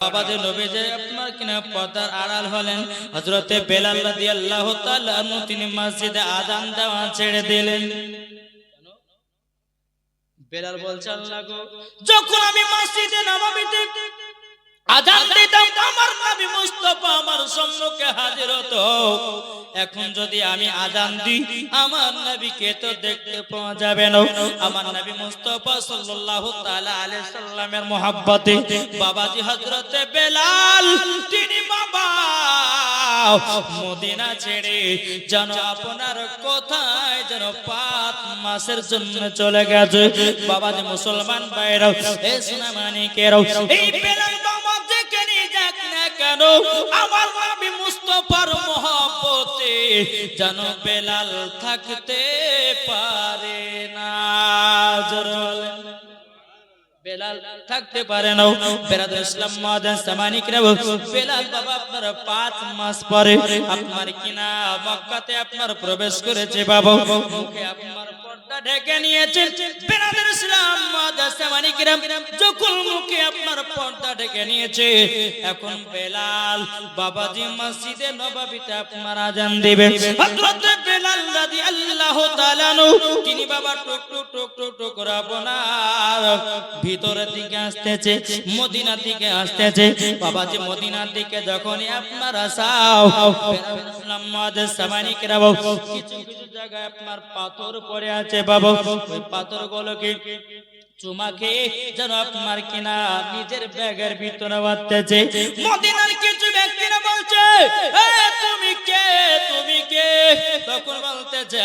বাবাজি নবীজি আপনার কিনা পর্দার আড়াল হলেন। হযরতে বেলাল রাদিয়াল্লাহু তাআলা আনহু তিনি মসজিদে আযান দেওয়া ছেড়ে দিলেন। বেলাল বলছে, আল্লাহ গো, যখন আমি মসজিদে নববীতে আযান দিতাম আমার নবী মুস্তাফা আমার সম্মুখে হাজির হতো। এখন যদি আমি আযান দিই আমার নবীকে তো দেখতে পাওয়া যাবে না। আমার নবী মুস্তাফা সাল্লাল্লাহু তাআলা আলাইহি সাল্লামের মহব্বতে বাবাজি হযরতে বেলাল তিনি বাবা মদিনা ছেড়ে যেন আপনার কোথায় যেন 5 মাসের জন্য চলে গেছে। বাবাজি মুসলমান ভাইরা, এই সোনা মানিকেরাও, এই বেলাল বাবা যেখানে যাক না কেন আমার নবী মুস্তাফার মহব্বতে যেন বেলাল থাকতে পারে না। বেলাল থাকতে পারে না। বেরাদর ইসলাম মাদান সামানিকরা, বেলাল বাবা আপনার 5 মাস পরে আপনার কিনা মক্কাতে আপনার প্রবেশ করেছে। বাবা মুখে আপনার পর্দা ঢেকে নিয়েছে। বেরাদর ইসলাম মাদান সামানিকরা যখন মুখে আপনার পর্দা ঢেকে নিয়েছে, এখন বেলাল বাবাজি মসজিদে নববীতে আপনার আযান দিবে। হযরত বেলাল রাদিয়াল্লাহু তাআলা তিনি বাবা টুক টুক টুক টুক টুক করে আপনার ভিতরের দিকে আসতেছে, মদিনার দিকে আসতেছে। বাবাজি মদিনার দিকে যখনই আপনার আসাও ইসলাম মাদের সামানিকরা কিছু কিছু জায়গায় আপনার পাথর পড়ে আছে। বাবা ওই পাথরগুলোকে চুমা খেয়ে যেন আপনার কিনা নিজের ব্যাগের ভিতরে বাঁধতেছে। মদিনার কিছু ব্যক্তিরা বলছে, তুমি কে, তুমি কে? তখন বলতেছে,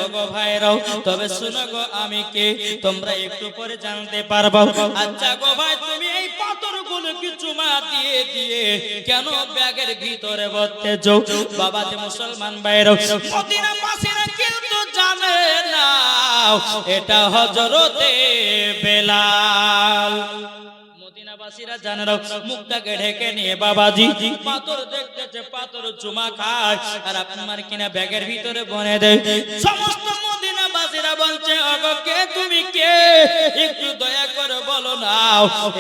ওগো ভাইরাও, তবে শুনো গো আমি কে, তোমরা একটু পরে জানতে পারবো। আচ্ছা গো ভাই, তুমি এই পাথরগুলো কি চুমা দিয়ে দিয়ে কেন ব্যাগের ভিতরে বাঁধতেছো? বাবাজি মুসলমান ভাইরাও, মদিনা বাসীরা কিন্তু জানে না এটা হযরতে বেলাল। মদিনাবাসীরা জানে না। মুখটাকে ঢেকে নিয়ে বাবাজি পাথর দেখতেছে, পাথর চুমা খায় আর আপনার কিনা ব্যাগের ভিতরে বনে দেয়। সমস্ত মদিনাবাসীরা বলছে, ওগো কে, তুমি কে, একটু দয়া করে বলো না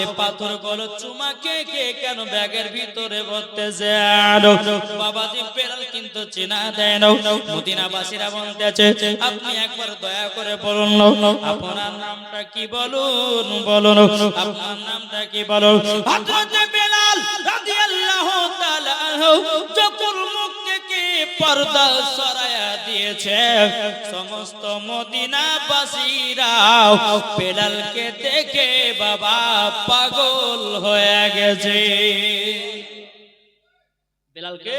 এই পাথর গুলো চুমা কে কে কেন ব্যাগের ভিতরে বলতেছে? বাবাজি বেলাল কিন্তু চেনা দেয় না। মদিনাবাসীরা বলতেছে, আপনি একবার দয়া করে বলুন আপনার নামটা কি, বলুন বলুন আপনার নামটা কি বলুন। হযরত বেলাল রাদিয়াল্লাহু তাআলা আনহু যখন মুখ থেকে পর্দা সরায়া দিয়েছে, সমস্ত মদিনাবাসীরা বেলালকে দেখে বাবা পাগল হয়ে গেছে। বেলালকে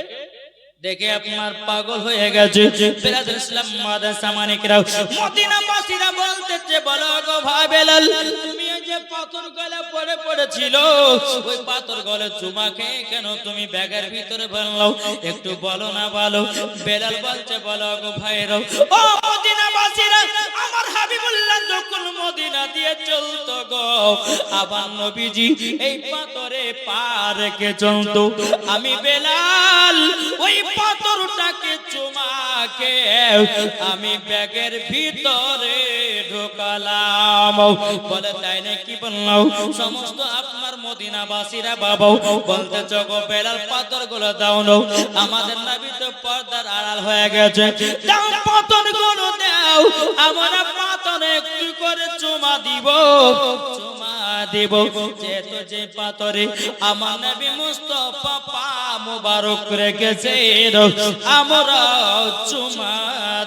দেখে আপনার পাগল হয়ে গেছে। বেরাদর ইসলাম মাদান সামানিকরা, মদিনাবাসীরা বলতেছে, বলো গো ভাই বেলাল, তুমি যে পাথর গলে পড়ে পড়েছিল ওই পাথর গলে চুমা খেয়ে কেন তুমি ব্যাগের ভিতরে বললো, একটু বলো না বলো। বেলাল বলছে, বলো গো ভাইরা, ও মদিনাবাসীরা, আমার হাবিবুল্লাহ যখন মদিনা দিয়ে চলতো গো, আবার নবীজি এই পাথরে পা রেখে চলতো। আমি বেলাল ওই পাথরটাকে চুমা খেয়ে আমি ব্যাগের ভিতরে ঢোকালাম। বলে তাই নাকি? বললাম। সমস্ত আপনার মদিনাবাসীরা বাবা বলতে গো বেলাল পাথরগুলো দাও না, আমাদের নবী তো পর্দার আড়াল হয়ে গেছে, দাও পাথরগুলো দাও, আমরা পাথরে একটু করে চুমা দিব, চুমা দেব। যেহেতু যে পাথরে আমার নবী মুস্তাফা পা মোবারক রেখেছে আমরা চুমা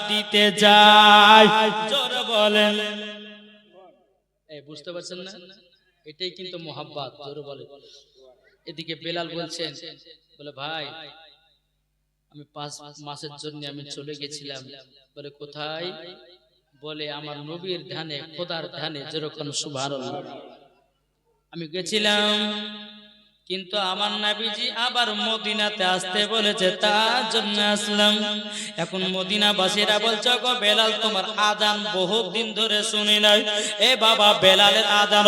দিতে যাই। জোরে বলেন, এই বুঝতে পারছেন না? এটাই কিন্তু মোহাব্বত। জোরে বলেন। এদিকে বেলাল বলছেন, বলে ভাই আমি 5 মাসের জন্য আমি চলে গেছিলাম। বলে কোথায়? বলে আমার নবীর ধ্যানে, খোদার ধ্যানে। যেরকম সুবহানাল্লাহ। আমি গেছিলাম কিন্তু আমার নবীজি আবার মদিনাতে আসতে বলেছে, তার জন্য আসলাম। এখন মদিনাবাসীরা বলছে, গো বেলাল তোমার আযান বহুত দিন ধরে শুনি নাই। এ বাবা বেলালের আযান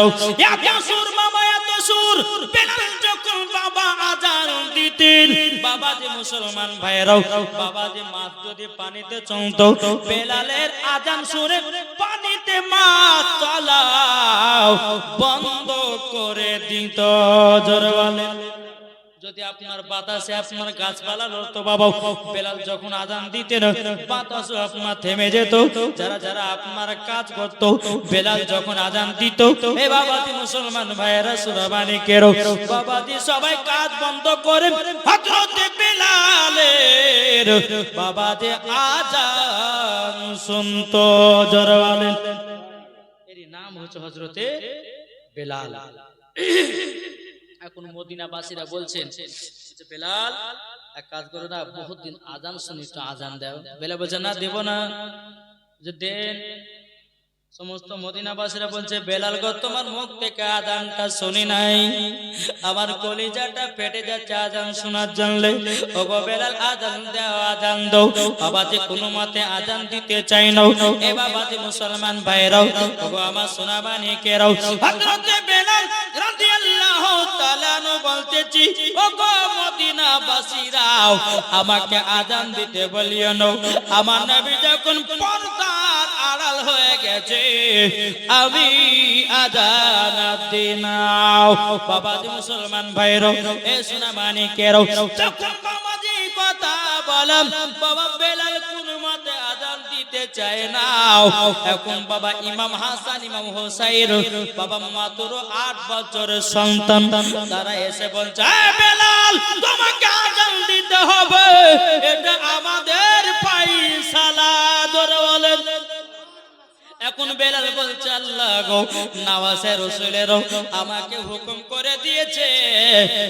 এত সুর, বাবা এত সুর। বেলাল যখন বাবা আযান দিতেন, বাবা যে মুসলমান ভাইরাও, বাবা যে মাছ যদি পানিতে চলতো, বেলালের আযান শুনে পানিতে মধ্যে মাছ চালাও বন্ধ করে দিত। জোরে বলেন। যদি আপনার বাতাসে আপনার গাছপালা লড়তো বাবা, বেলাল যখন আজান দিতেন বাতাসও আপনার থেমে যেত। যারা যারা আপনার কাজ করতো বেলাল যখন আজান দিত, এ বাবাজি মুসলমান ভাইয়েরা সুরাবানিকের বাবাজি সবাই কাজ বন্ধ করে হযরত বেলালের বাবাজি আজান শুনতো। জোরে বলেন। এর নাম হচ্ছে হযরতে বেলাল। এখন মদিনাবাসীরা বলছেন যে বেলাল এক কাজ করো না, বহুত দিন আজান শুনি, একটু আজান দাও। বেলাল বলছে না, দেব না। যে দেন। সমস্ত মদিনাবাসীরা বলছে বেলাল গো, তোমার মুখ থেকে আজানটা শুনি নাই, আমার কলিজাটা ফেটে যাচ্ছে আজান শোনার জানলে। ও গো বেলাল আজান দাও, আজান দাও। বাবাজি কোনো মতে আজান দিতে চাই না। এ বাবাজি মুসলমান ভাইরাও, ও গো আমার সোনাবানি কেরাও, হযরত বেলাল রাদিয়াল্লাহু তাআলা নু বলতেছি, ও গো মদিনাবাসীরাও আমাকে আজান দিতে বলিও না। আমার নবী যখন পর্দার আড়াল হয়ে গেছে আমি আজান দিনাও। বাবাজি মুসলমান ভাইরাও, এ সোনামানিকেরাও, যখন বাবাজি কথা বললাম বাবা বেলাল কোন মতে আজান দিতে চায় না। এখন বাবা ইমাম হাসান ইমাম হোসাইন বাবা মাত্র 8 বছরের সন্তান, তারা এসে বলছে বেলাল তোমাকে আজান দিতে হবে, এটা আমাদের ফায়সালা। ধরে বলেন। এখন বেলাল বলছে আল্লাহ গো, নওয়াজে রাসূলের আমাকে হুকুম করে দিয়েছে,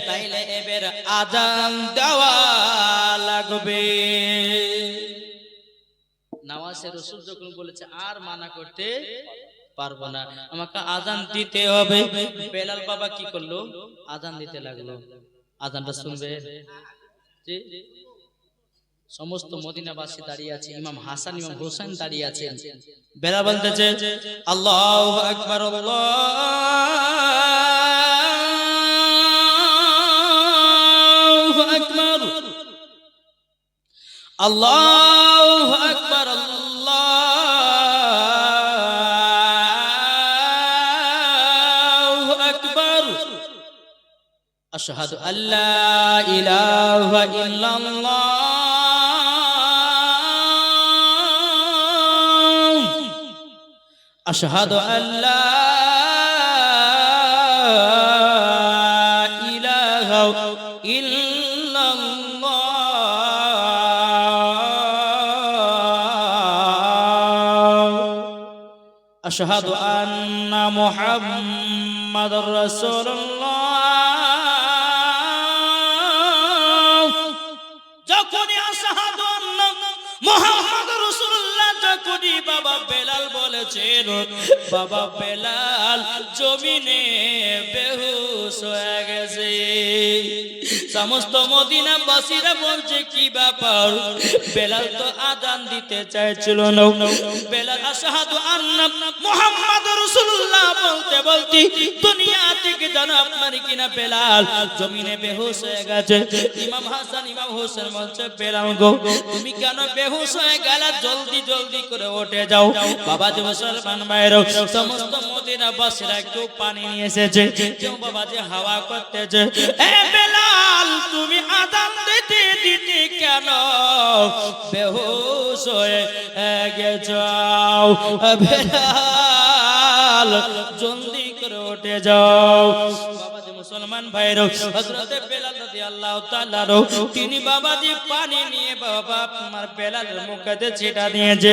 তাইলে এবার আজান দেওয়া লাগবে। নওয়াজে রাসূল যখন বলেছে আর মানা করতে পারবো না, আমাকে আজান দিতে হবে। বেলাল বাবা কি করলো? আজান দিতে লাগলো। আজানটা শুনবে জি। সমস্ত মদিনাবাসী দাঁড়িয়ে আছে, ইমাম হাসান ইমাম হোসেন দাঁড়িয়ে আছেন। বেলাল বলতেছে আল্লাহু আকবার, আল্লাহু আকবার, আল্লাহু আকবার, আল্লাহু আকবার, আশহাদু আল্লা ইলাহা ইল্লাল্লাহ, আশহাদু আল্লা ইলাহা ইল্লাল্লাহ, আশহাদু আন্না মুহাম্মাদুর রাসূলুল্লাহ। যখনই আশহাদু আন্না মুহাম্মাদুর রাসূলুল্লাহ যখনই বাবা বেলাল বলেছেন, বাবা বেলাল জমিনে বেহুশ হয়ে গেছে। সমস্ত মদিনাবাসীরা বলছে কি ব্যাপার, বেলাল তো আজান দিতে চাইছিল না। বেলাল আশহাদু আন্না মুহাম্মাদুর রাসূলুল্লাহ বলতে বলতে দুনিয়া থেকে জানো আপনার কিনা বেলাল জমিনে বেহুশ হয়ে গেছে। ইমাম হাসান ইমাম হোসেন বলছে বেলাল গো, তুমি কেন বেহুশ হয়ে গেলা? জলদি জলদি করে উঠে যাও। বাবাজি মুসলমান ভাইরাও, সমস্ত মদিনাবাসীরা একটু পানি নিয়ে এসেছে, কেউ বাবাজি হাওয়া করতেছে। এ বেলাল তুমি আজান দিতে দিতে কেন বেহুশ হয়ে গেছো? বেলাল জলদি করে উঠে যাও। বাবাজি মুসলমান ভাইরাও, হযরত বেলাল রাদিয়াল্লাহু তাআলা তিনি বাবাজি পানি নিয়ে বাবা আপনার বেলালের মুখে ছিটা দিয়েছে।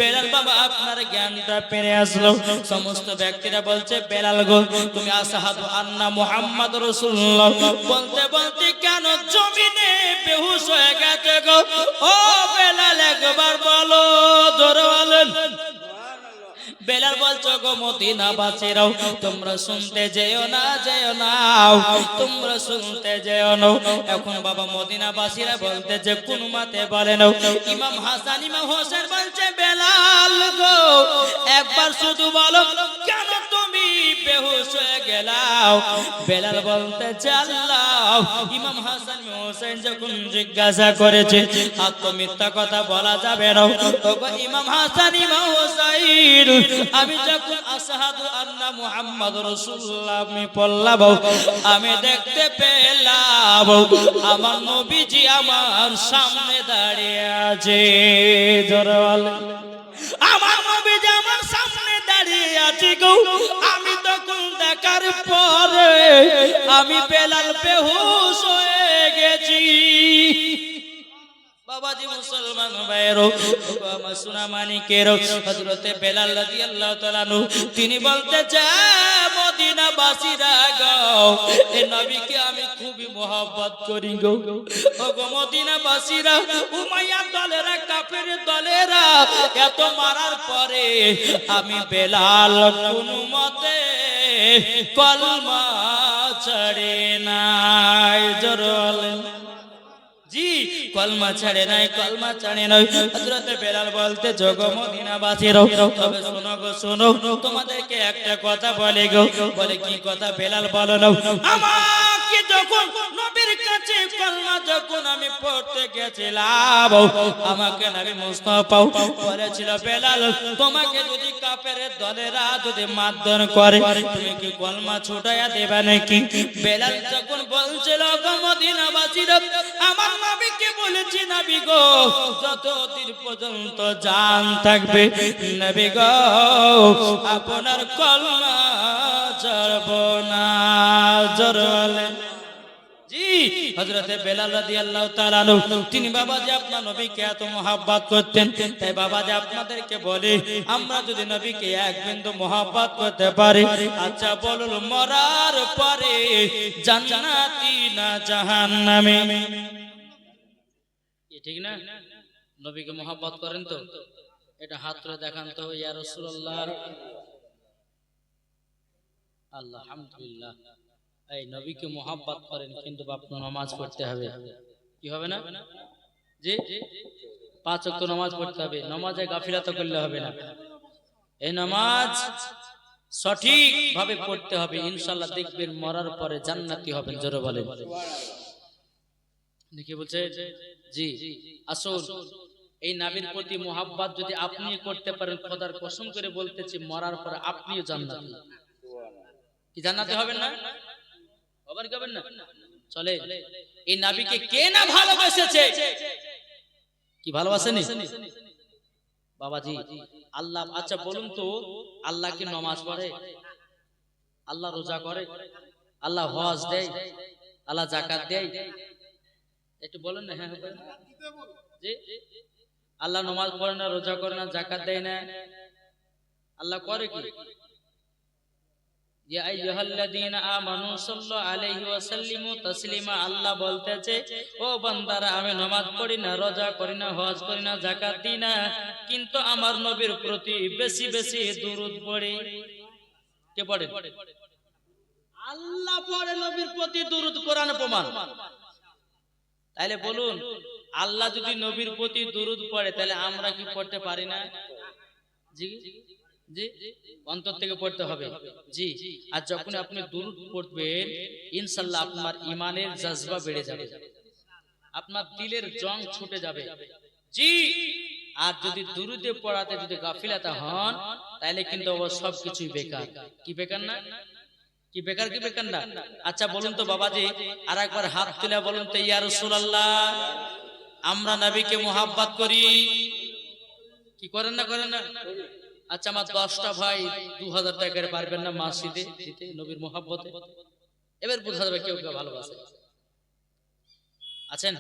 বেলাল বাবা আপনার জ্ঞানটা ফিরে আসলো। সমস্ত ব্যক্তিরা বলছে বেলাল গো, তুমি আশহাদু আন্না মুহাম্মাদুর রাসূলুল্লাহ বলতে বলতে কেন জমিনে বেহুশ হয়ে গেছে গো? ও বেলাল একবার বলো, ধরে বলেন। বেলাল বলছো গো মদিনাবাসীরাও তোমরা শুনতে যেও না, যেও না, তোমরা শুনতে যেও না। এখন বাবা মদিনাবাসীরা বলতে যে কোন মতে বলেন। ইমাম হাসান ইমাম হোসেন বলছে বেলাল গো একবার শুধু বলো, কেন তুমি বেহুশ হয়ে গেলাম। বেলাল বলতেছে আল্লাহ, ইমাম হাসান হোসেন যখন জিজ্ঞাসা করেছে আর তো মিথ্যা কথা বলা যাবে না। ওগো ইমাম হাসান ইমাম হোসেন, আমি যখন আশহাদু আন্না মুহাম্মাদুর রাসূলুল্লাহ আমি পড়লাম, আমি দেখতে পেলাম আমার নবীজি আমার সামনে দাঁড়িয়ে আছে। জোরে বলেন, আমার নবীজি আমার সামনে দাঁড়িয়ে আছে গো। আমি তখন দেখার পরে আমি বেলাল বেহুশ হয়ে গেছি। বাবাজি মুসলমান ভাইয়েরও, আমার সোনা মানিকেরও, হযরতে বেলাল রাদিয়াল্লাহু তাআলা আনহু তিনি বলতেছে মদিনাবাসীরা গো, এই নবীকে আমি খুবই মহব্বত করি গো। ওগো মদিনাবাসীরা, উমাইয়া দলেরা কাফের দলেরা এত মারার পরে আমি বেলাল কোনো মতে কলমা ছাড়ে নাই। জোরে জি, কলমা ছাড়ে নাই, কলমা ছাড়ে নাই। হযরতে বেলাল বলতে জগো মদিনাবাসীরা, তবে শোনো গো শোনো, তোমাদেরকে একটা কথা বলে গো। বলে কি কথা? বেলাল বলো না, আমাকে যখন নবীর কাছে কলমা যখন আমি পড়তে গেছিলাম, আমাকে নবী মুস্তাফা বলেছিল বেলাল, তোমাকে যদি কাফের দলেরা যদি মারধর করে তুমি কি কলমা ছুটায়া দেবা নাকি? বেলাল যখন বলছিল গো মদিনাবাসীরা, আমার নবীকে বলেছি নবী গো, যতদিন পর্যন্ত জান থাকবে নবী গো আপনার কলমা ছাড়ব না। জোরে বলেন জি। হযরতে বেলাল রাদিয়াল্লাহু তাআলা আনহু তিনি বাবাজি আপনার নবীকে এত মহব্বত করতেন, তাই বাবাজি আপনাদেরকে বলে আমরা যদি নবীকে এক বিন্দু মহব্বত করতে পারি, আচ্ছা বলুন মরার পরে জান্নাতি না জাহান্নামী? ঠিক না? নবীকে মহব্বত করেন তো? এটা হাত তুলে দেখান তো। ইয়া রাসূলুল্লাহ, আলহামদুলিল্লাহ। এই নবীকে মহব্বত করেন, কিন্তু আপনার নামাজ পড়তে হবে। কি হবে না জি? 5 ওয়াক্ত নামাজ পড়তে হবে। নামাজে গাফিলাত করলে হবে না। এই নামাজ সঠিক ভাবে পড়তে হবে, ইনশাআল্লাহ দেখবেন মরার পরে জান্নাতি হবেন। জোরে বলেন দেখি বলছে জি। আসুন, এই নবীর প্রতি মোহাব্বত যদি আপনি করতে পারেন, খোদার কসম করে বলতেছি মরার পরে আপনিও জান্নাতি। কি জান্নাতি হবেন না? আবার কি হবেন না? চলে, এই নবীকে কে না ভালোবেসেছে? কি ভালোবাসেনি বাবাজি? আল্লাহ, আচ্ছা বলুন তো, আল্লাহ কি নামাজ পড়ে? আল্লাহ রোজা করে? আল্লাহ হজ দেয়? আল্লাহ যাকাত দেয়? একটু বলেন না। হ্যাঁ জি, আল্লাহ নামাজ পড়ে না, রোজা করে না, যাকাত দেয় না, আল্লাহ করে কি? ইয়া আইয়ুহাল্লাযীনা আমানু সাল্লু আলাইহি ওয়া সাল্লিমু তাসলিমা। আল্লাহ বলতেছে ও বান্দারা, আমি নামাজ পড়ি না, রোজা করি না, হজ করি না, যাকাত দিই না, কিন্তু আমার নবীর প্রতি বেশি বেশি দুরূদ পড়ি। কে পড়ে? আল্লাহ পড়ে নবীর প্রতি দুরূদ। কোরআন প্রমাণ। তাহলে বলুন, আল্লাহ যদি নবীর প্রতি দুরূদ পড়ে, তাহলে আমরা কি পড়তে পারি না? জি জি, অন্তর থেকে পড়তে হবে জি। আর যখন আপনি দুরূদ পড়বেন, ইনশাআল্লাহ আপনার ঈমানের জজবা বেড়ে যাবে, আপনার দিলের জং ছুটে যাবে জি। আর যদি দুরূদে পড়াতে যদি গাফিলাতা হন, তাহলে কিন্তু সবকিছুই বেকার। কি বেকার না? কি বেকার? কি বেকার না? আচ্ছা বলুন তো বাবাজি, আর একবার হাত তুলে বলুন তো, ইয়া রাসূলুল্লাহ, আমরা নবীকে মুহাব্বত করি? কি করেন না? করেন না? আচ্ছা, আমার 10টা ভাই 2000 টাকা করে পারবেন না মসজিদে দিতে নবীর মুহাব্বতে? এবার বোঝা যাবে কেউ কেউ ভালোবাসে। আছেন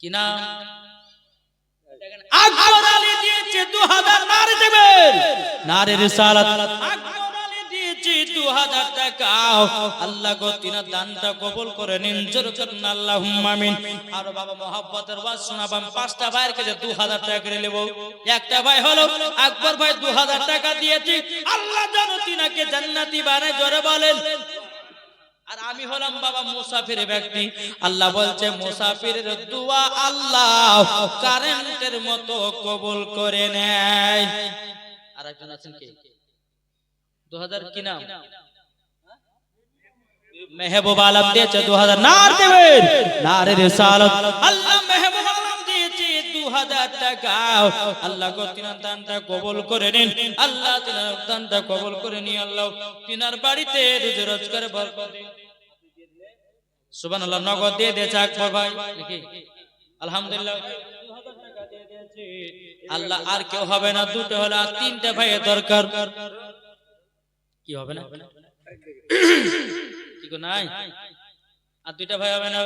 কি না? আকবর আলী দিয়েছে 2000, নারে দেবেন, নারে রিসালাত। আকবর আলী দিয়েছে 2000 টাকা। আল্লাহ গো তিনার দানটা কবুল করে নিন। জোরে করুন আল্লাহুম্মা আমিন। আর বাবা মুহাব্বতের ওয়াজ শোনাবাম। 5টা ভাইয়ের কাছে 2000 টাকা করে নেব। একটা ভাই হলো আকবর ভাই 2000 টাকা দিয়েছে। আল্লাহ যেন তিনাকে জান্নাতি বানায়। জোরে বলেন। আর আমি হলাম বাবা মুসাফির ব্যক্তি। আল্লাহ বলছে মুসাফিরের দোয়া আল্লাহ কারেন্টের মতো কবুল করে নেয়। আর একজন আছেন কে? 2000 কি নাম মেহবুব আলম দিয়েছে 2000 নার দেবেন নারে রিসালাত আল্লাহ মেহবুব আলম দিয়েছে 2000 টাকা আল্লাহ গো তিনার দানটা কবুল করে নিন আল্লাহ তিনার দানটা কবুল করে নি আল্লাহ তিনার বাড়িতে রুজি রোজগার বরকত দিন সুবহানাল্লাহ নগদ দিয়ে দিয়েছে আকবর ভাই দেখি আলহামদুলিল্লাহ 2000 টাকা দিয়ে দিয়েছে আল্লাহ আর কেউ হবে না দুটো হলো আর তিনটা ভাইয়ের দরকার কি হবে না কি গো নাই আর দুইটা ভাই হবে না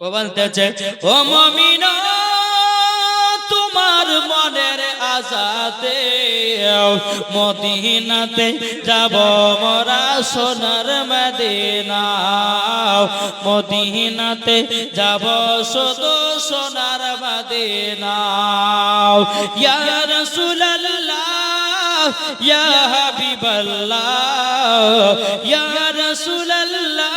ও বলতেছে ও মুমিন তোমার মনের আশাতে মদিনাতে যাব মোরা সোনার মদিনা মদিনাতে যাব শুধু সোনার মদিনা ইয়া রাসূলুল্লাহ ইয়া হাবিবাল্লাহ ইয়া রাসূলুল্লাহ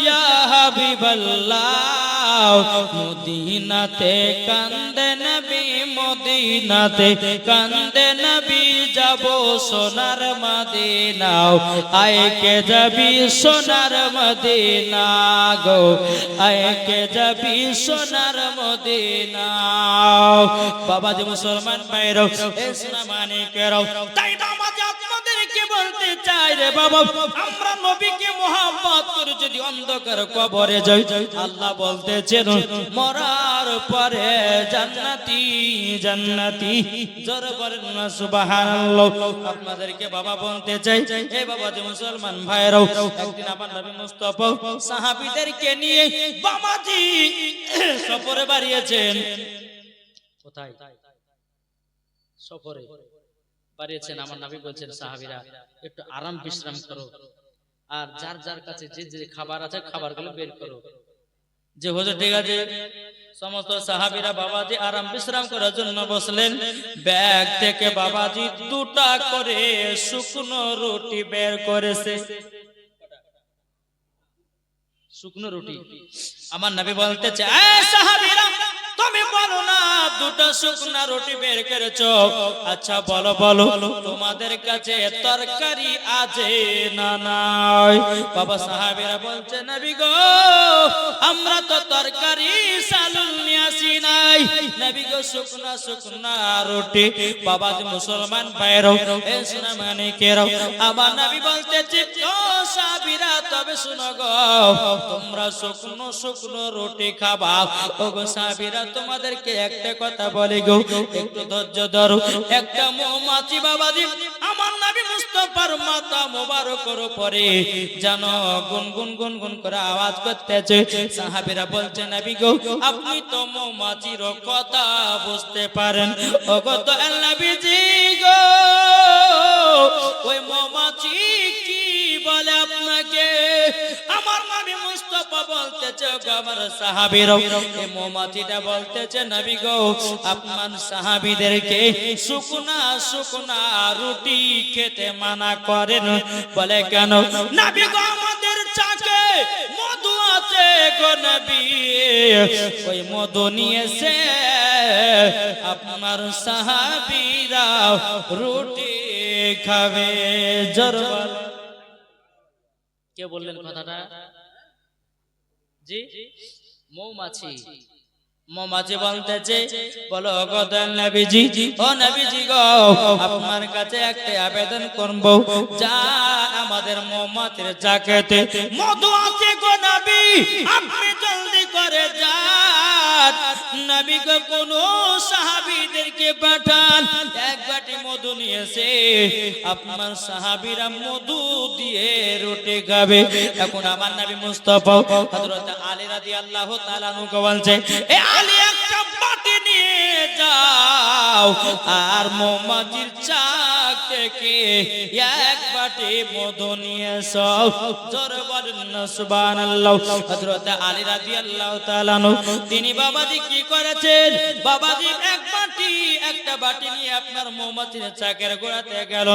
ইয়া হাবিবাল্লাহ মদিনাতে কান্দে নবী মদিনাতে কান্দে নবী যাব সোনার মদিনা আয় কে যাবি সোনার মদিনা গো আয় কে যাবি সোনার মদিনা বাবাজি মুসলমান ভাইরা এ সোনা মানিকেরা তাই নামাজ আপনাদেরকে বলতে চাই রে বাবা আমরা নবীকে মোহাম্মত করে যদি অন্ধকার কবরে যাই আল্লাহ বলতেছেন মরার পরে জান্নাতি জান্নাতি জোরে বলেন না সুবহানাল্লাহ আপনাদেরকে বাবা বলতে চাই হে বাবা যে মুসলমান ভাইরাও একদিন আমার নবী মুস্তাফা সাহাবীদেরকে নিয়ে বাবাজি সফরে বাড়িয়েছেন কোথায় সফরে বাড়িয়েছেন আমার নবী বলছেন সাহাবীরা একটু আরাম বিশ্রাম করো আর যার যার কাছে যে যে খাবার আছে খাবারগুলো বের করো যে হুজুর ঠিক আছে সমস্ত সাহাবীরা বাবাজি আরাম বিশ্রাম করার জন্য বসলেন ব্যাগ থেকে বাবাজি দুটা করে শুকনো রুটি বের করেছে শুকনো রুটি আমার নবী বলতেছে এ সাহাবীরা তুমি বলো না দুটো শুকনো রুটি বের করেছো আচ্ছা বলো বলো তোমাদের কাছে তরকারি আছে না নাই বাবা সাহাবীরা বলছে নবী গো আমরা তো তরকারি চালুল নিয়ে আসি নাই নবী গো শুকনো শুকনো রুটি বাবা যে মুসলমান ভাইরাও এ সোনা মানিকেরাও আমার নবী বলতেছে ও সাহাবীরা তবে শুনো গো তোমরা শুকনো শুকনো রুটি খাবা ও গো সাহাবীরা তোমাদেরকে একটা কথা বলি গো একটু ধৈর্য ধরো একটা মৌমাছি বাবাজি আমার নবী মুস্তাফার মাথা মোবারকের উপরে জানো গুনগুন গুনগুন করে আওয়াজ করতেছে সাহাবীরা বলছে নবী গো আপনি তো মৌমাছির কথা বুঝতে পারেন ও গো তো নবীজি গো ওই মৌমাছি কি বলে আপনাকে আমার নবী মুস্তাফা বলতেছে আমার সাহাবীরা এই মৌমাছিটা বলতেছে নবী গো আপনার সাহাবীদেরকে শুকনা শুকনা রুটি খেতে মানা করেন বলে কেন নবী গো আমাদের চাকে মধু আছে গো নবী ওই মধু নিয়েছে আপনার সাহাবীরা রুটি খাবে জরবার কে বললেন কথাটা জি মৌমাছি মৌমাছি বলতেছে বলো গো নবীজি ও নবীজি গো আপনার কাছে একটা আবেদন করব যা আমাদের মৌমাছির চাকেতে মধু আছে গো নবী আপনি জলদি করে যান নবী গো কোন সাহাবীদেরকে পাঠান এক বাটি মধু নিয়েছে আপনার সাহাবীরা মধু দিয়ে রুটি খাবে এখন আমার নবী মুস্তাফা হযরত আলী রাদিয়াল্লাহু তাআলা আনহু বলছে এ আলী একটা বাটি নিয়ে যাও আর মৌমাছির চাক থেকে এক বাটি মধু নিয়ে এসো জোরে বলেন সুবহানাল্লাহ হযরত আলী রাদিয়াল্লাহু তাআলা আনহু তিনি বাবাজি কি করেছেন বাবাজি একটা বাটি নিয়ে আপনার মৌমাছির চাকের গোড়াতে গেল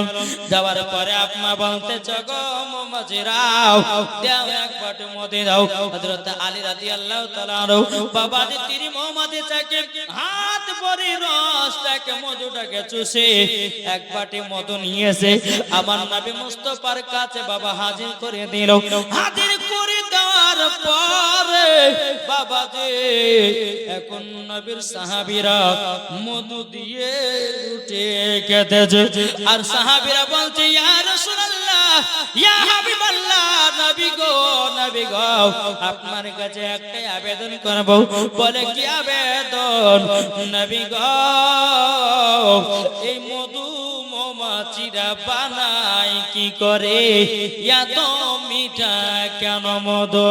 যাওয়ার পরে আপনা বলতেছে গো মৌমাছিরাও দাও এক বাটি মধু দাও হযরত আলী রাদিয়াল্লাহু তাআলা আনহু বাবাজি তিনি মৌমাছির চাকে হাত পরে রসটাকে মধুটাকে চুষে এক বাটি মধু নিয়েছে আমার নবী মুস্তাফার কাছে বাবা হাজির করে দিল। হাজির করে দেওয়ার পরে বাবা যে এখন নবীর সাহাবীরা মধু দিয়ে উঠে খেতেছে আর সাহাবীরা বলছে ইয়া রাসূলুল্লাহ ইয়া হাবিবাল্লাহ নবী গো আপনার কাছে একটাই আবেদন করব। বলে কি আবেদন? নবী গো এই মধু মৌমাছিরা বানায় কি করে, এত মিঠা কেন মধু?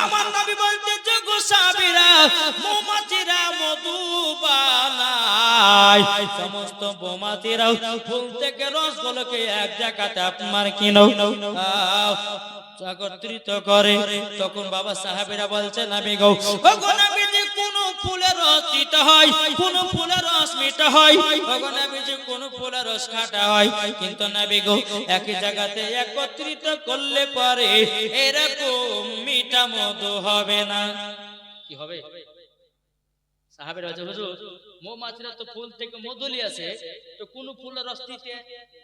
আমার নবী বলতেছে গো সাহাবীরা মৌমাছিরা মধু বানায়, সমস্ত মৌমাছিরা ফুল থেকে রসগুলোকে এক জায়গাতে আপনার কিনো একত্রিত করে। তখন বাবা সাহাবীরা বলছে নবী গো ওগো নবীজি কোন ফুলের রস তিতা হয়, কোন ফুলের রস মিঠা হয়, ওগো নবীজি কোন ফুলের রস খাঁটা হয়, কিন্তু নবী গো একই জায়গাতে একত্রিত করলে পরে এরকম মিঠা মধু হবে না। কি হবে? সাহাবীরা বলছে হুজুর মৌমাছিরা তো ফুল থেকে মধু লিয়াছে, তো কোন ফুলের রস তিতে,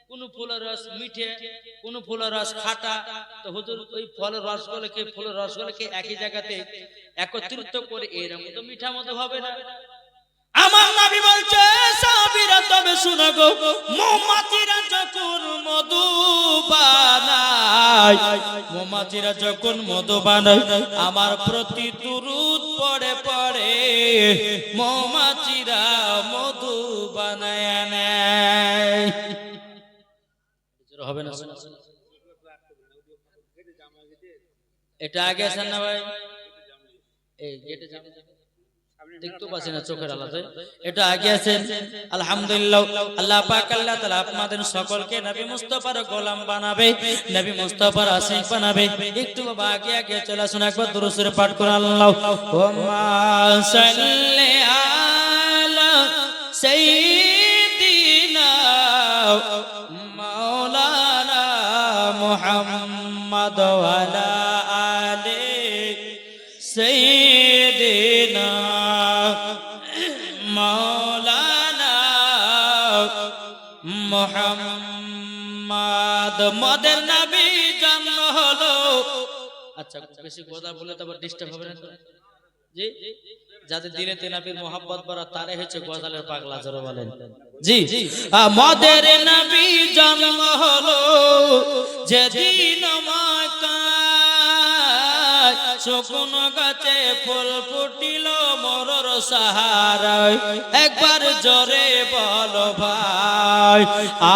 কোন ফুলের রস মিঠে, কোন ফুলের রস খাঁটা, তো হুজুর ওই ফলের রসগুলোকে ফুলের রসগুলোকে একই জায়গাতে একত্রিত করে এরকম তো মিঠা মধু হবে না। আমার নবী বলছে সাহাবীরা তবে শুনো গো মৌমাছিরা যখন মধু বানায়, মৌমাছিরা যখন মধু বানায় আমার প্রতি দুরূদ পড়ে পড়ে মৌমাছিরা মধু বানায় নেয়। হবে না? এটা আগে আছেন না ভাই? এই গেটে যাবেন দেখতে পাচ্ছেন না চোখের আলাদা, এটা আগে আছেন। আলহামদুলিল্লাহ আল্লাহ পাক আল্লাহ তাআলা আপনাদের সকলকে নবী মুস্তাফার গোলাম বানাবে, নবী মুস্তাফার আশিক বানাবে। একটু বাবা আগে আগে চলে আসুন, একবার দুরূদ শরীফ পাঠ করুন। আল্লাহুম্মা সাল্লি আলা সাইয়্যিদিনা মাওলানা মুহাম্মদ ওয়া আলা আলি সাইয়্যিদিনা মাওলানা মুহাম্মদ। মদের নবী জন্ম হলো। আচ্ছা বেশি কথা বলে তো আবার ডিস্টার্ব হবে না তো? জি যাদের দিলেতে নবীর মোহাব্বত ভরা তারে হচ্ছে গজালের পাগলা জোরে বলেন জি। মদের নবী জন্ম হলো যেদিন মক্কায়, শুকনো গাছে ফুল ফুটিল মরর সাহারায়, একবার জোরে বলো ভাই।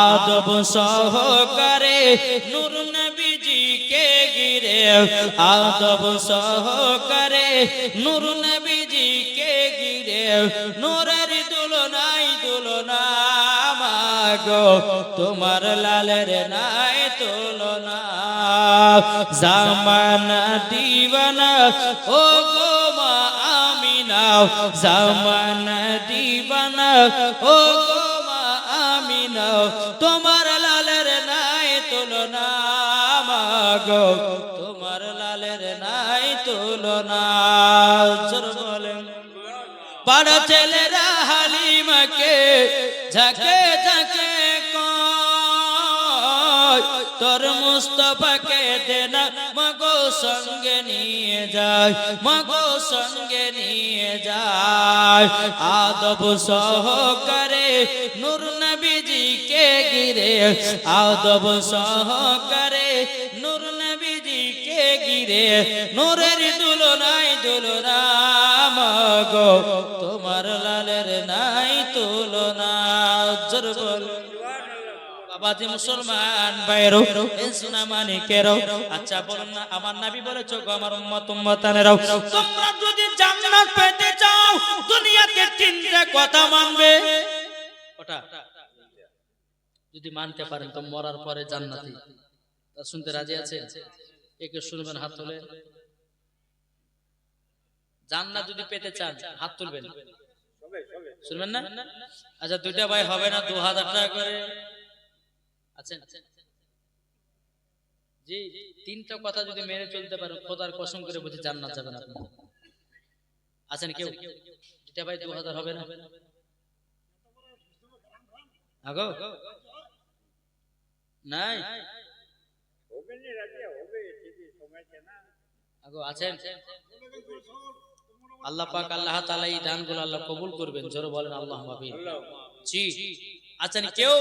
আদব সহকারে নূর নবীজিকে ঘিরে, আদব সহকারে নূর নবীজিকে ঘিরে, নূরের তুলনায় তুলনা মাগো তোমার লালের নাই তুলনা। জামানা দিওয়ানা ও গো মা আমিনা, জামানা দিওয়ানা ও গো মা আমিনা, তোমার লালের নাই তুলনা মাগো তোমার লালের নাই তুলনা। জোরে বলেন। পাড়া ছেলেরা হালিমাকে ঝাঁকে ঝাঁকে কয় তোর মুস্তাফাকে দেনা মাগো সঙ্গে নিয়ে যায়, মাগো সঙ্গে নিয়ে যায়। আদব সহকারে নূর নবীজিকে ঘিরে, আদব সহকারে নূর নবীজিকে ঘিরে, নূরের তুলনায় তুলনা মাগো তোমার লালের নাই তুলনা। জোরে বল। বাবাজি মুসলমান ভাইরো এসনা মানিকেরো, আচ্ছা বলুন না আমার নবী বলেছো গো আমার উম্মত উম্মতানেরাও তোমরা যদি জান্নাত পেতে চাও দুনিয়াতে তিনটা কথা মানবে। ওটা যদি মানতে পারেন তো মরার পরে জান্নাতি। তা শুনতে রাজি আছেন? একে শুনবেন হাত তুলে। জান্নাত যদি পেতে চান হাত তুলবেন, শুনবেন না? আচ্ছা দুইটা ভাই হবে না 2000 টাকা করে আছেন? জি তিনটা কথা যদি মেনে চলতে পারেন খোদার কসম করে বলছি জান্নাত যাবেন আপনি। আছেন কেউ? দুইটা ভাই 2000 হবে না? আগো নাই আগো আছেন আল্লাহ পাক আল্লাহ তাআলা এই দানগুলো আল্লাহ কবুল করবেন জোরে বলেন আল্লাহুম্মা আমিন জি আছেন কেউ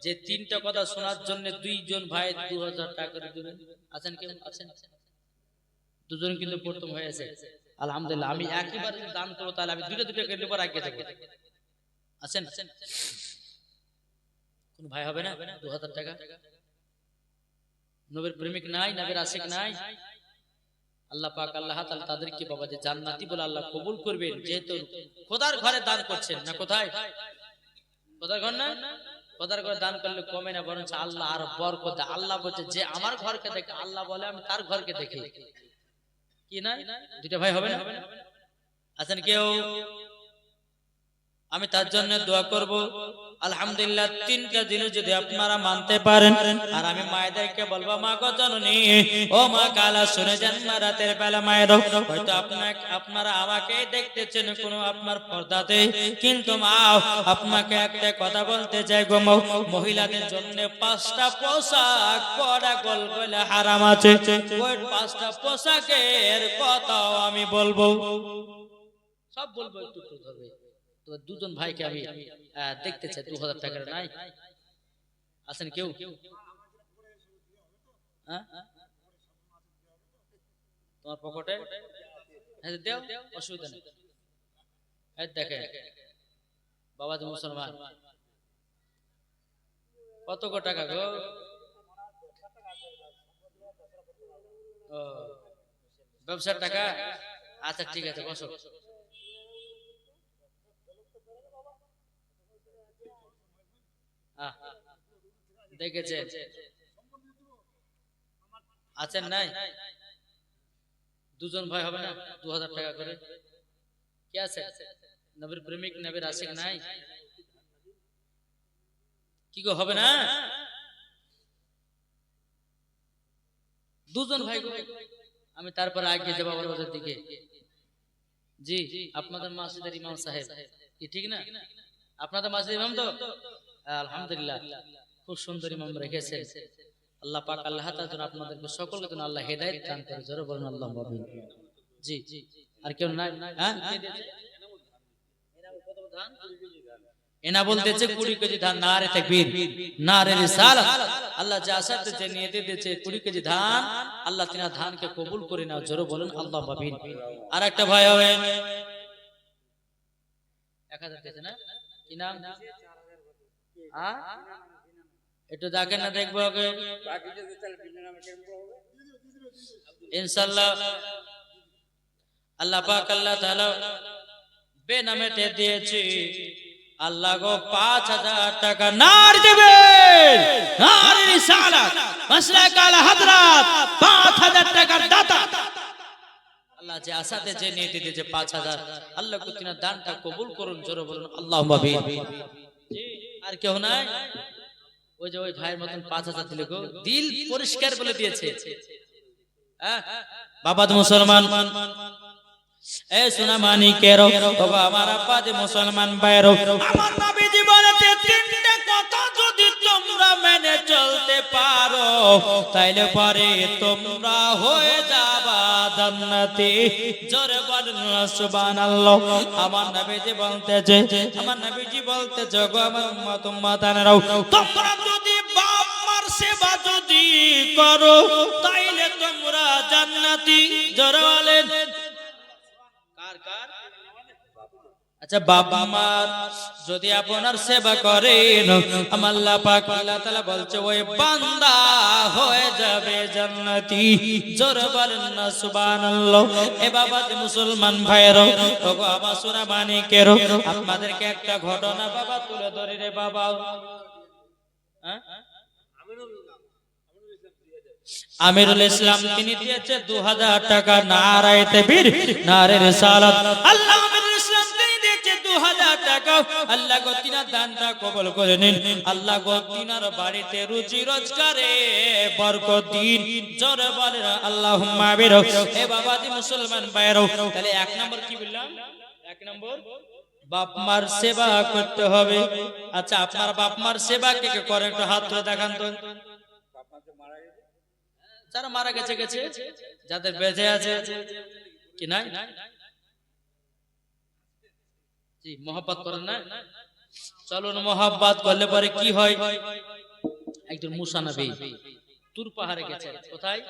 যে তিনটা কথা শোনার জন্য দুইজন ভাই 2000 টাকা করে দিবেন আছেন কেউ আছেন দুজন কিন্তু প্রথম হয়েছে আলহামদুলিল্লাহ আমি একবার যদি দান করব তাহলে আমি দুটো দুটো করে নেবার আগে থাকব আছেন কোন ভাই হবে না 2000 টাকা নবীর প্রেমিক নাই নবীর আশিক নাই আল্লাহ পাক আল্লাহ তাআলা তাদেরকে বাবা যে জান্নাতি বলে আল্লাহ কবুল করবেন যেহেতু খোদার ঘরে দান করছেন না কোথায় খোদার ঘর না খোদার ঘরে দান করলে কমে না বরং আল্লাহ আর বরকত দেয় আল্লাহ বলছে যে আমার ঘরকে দেখে আল্লাহ বলে আমি তার ঘরকে দেখি কি না দুটো ভাই হবে না আছেন কেউ আমি তার জন্য দোয়া করব আলহামদুলিল্লাহ তিনটা জিনিস যদি আপনারা মানতে পারেন আর আমি মায়েদেরকে বলবো মা গো জননী ও মা কালা শুনে যান মা রাতের বেলা মায়ের হয়তো আপনারা আমাকে দেখতেছেন কোনো আপনার পর্দাতে কিন্তু মা আপনাকে একটা কথা বলতে চাই গো মহিলাদের জন্য 5টা পোশাক পরা গোলগোলে হারাম আছে ওই 5টা পোশাকের কথাও আমি বলবো সব বলবো একটু ধরবে তো দুজন ভাইকে আমি দেখতে চাই 2000 টাকার নাই আছেন কেউ তোমার পকেটে দেও অসুবিধা নেই দেখে বাবা যে মুসলমান কত টাকা গো ব্যবসার টাকা আচ্ছা ঠিক আছে বসো দেখেছে আছেন নাই দুজন ভাই হবে না 2000 টাকা করে কি আছে নবীর প্রেমিক নবীর আশিক নাই কি গো হবে না দুজন ভাই আমি তারপরে আগে যাব বাবার দিকে জি আপনাদের মসজিদের ইমাম সাহেব কি ঠিক না আপনাদের মসজিদের ইমাম তো আলহামদুলিল্লাহ খুব সুন্দর ইমাম রেখেছেন আল্লাহ পাক আল্লাহ তাআলা আপনাদেরকে সকলকে যেন আল্লাহ হেদায়েত দান করে জোরে বলুন আল্লাহুম্মা আমিন জি আর কেউ নাই হ্যাঁ এনা বলতেছে 20 কেজি ধান নারে তাকবীর নারে রিসালাত আল্লাহ যা আসাতে যে নিয়ে দিয়েছে 20 কেজি ধান আল্লাহ তিনা ধানকে কবুল করে নাও জোরে বলুন আল্লাহুম্মা আমিন আর একটা ভাই হবে 1000 দিয়েছে না কি নাম একটু দেখেন না দেখবো আগে ইনশাআল্লাহ আল্লাহ পাক আল্লাহ তাআলা বেনামেতে দিয়েছি আল্লাহ গো 5000 টাকা নার দেবেন নার রিসালাত মাসলাক আল হযরত 5000 টাকার দাতা আল্লাহ যে আসাতে যে নিয়ে দিয়েছে 5000 আল্লাহ কো তিনা দানটা কবুল করুন জোরে বলুন আল্লাহুম্মা আমিন আর কেউ নাই ওই যে ওই ভাইয়ের মতন 5000 দিলে গো দিল পরিষ্কার বলে দিয়েছে হ্যাঁ বাবা মুসলমান এ সোনা মানিকেরো বাবা আমার আব্বা যে মুসলমান ভাইয়েরো আমার নবী জীবনেতে তিনটা কথা যদি তোমরা মেনে চলতে পারো তাইলে পরে তোমরা হয়ে যাবা জান্নাতি জোরে বলুন সুবহানাল্লাহ আমার নবীজি বলতেছে গো আমার উম্মতানেরাও তোমরা যদি বাপ মার সেবা যদি করো তাইলে তোমরা জান্নাতি জোরে বলেন আচ্ছা বাবা মার যদি আপনার সেবা করেন আমার আল্লাহ পাক আল্লাহ তাআলা বলছে ওই বান্দা হয়ে যাবে জান্নাতি জোরে বলেন না সুবহানাল্লাহ এ বাবা যে মুসলমান ভাইরা ওগো আমার সোনা মানিকেরো আপনাদেরকে একটা ঘটনা বাবা তুলে ধরে রে বাবা হ্যাঁ আমিরুল ইসলাম তিনি দিয়েছে 2000 টাকা নারায়ে তাকবীর নারে রিসালাত আল্লাহ আমিরুল ইসলাম তিনি দিয়েছে 2000 টাকা আল্লাহ গো তিনার দানটা কবুল করে নিন আল্লাহ গো তিনার বাড়িতে রুজি রোজগারে বরকত দিন জোরে বলেন আল্লাহুম্মা আমিন এ বাবাজি মুসলমান ভাইরা তাহলে এক নম্বর কি বললাম এক নম্বর বাপ মার সেবা করতে হবে। আচ্ছা আপনার বাপ মার সেবা কে কে করে একটু হাত তুলে দেখান তো। যারা মারা গেছে গেছে, যাদের বেঁচে আছে কি নাই? জি মোহাব্বত করেন না? চলুন মোহাব্বত করলে পরে কি হয়? একজন মুসা নবী তুর পাহাড়ে গেছেন। কোথায়?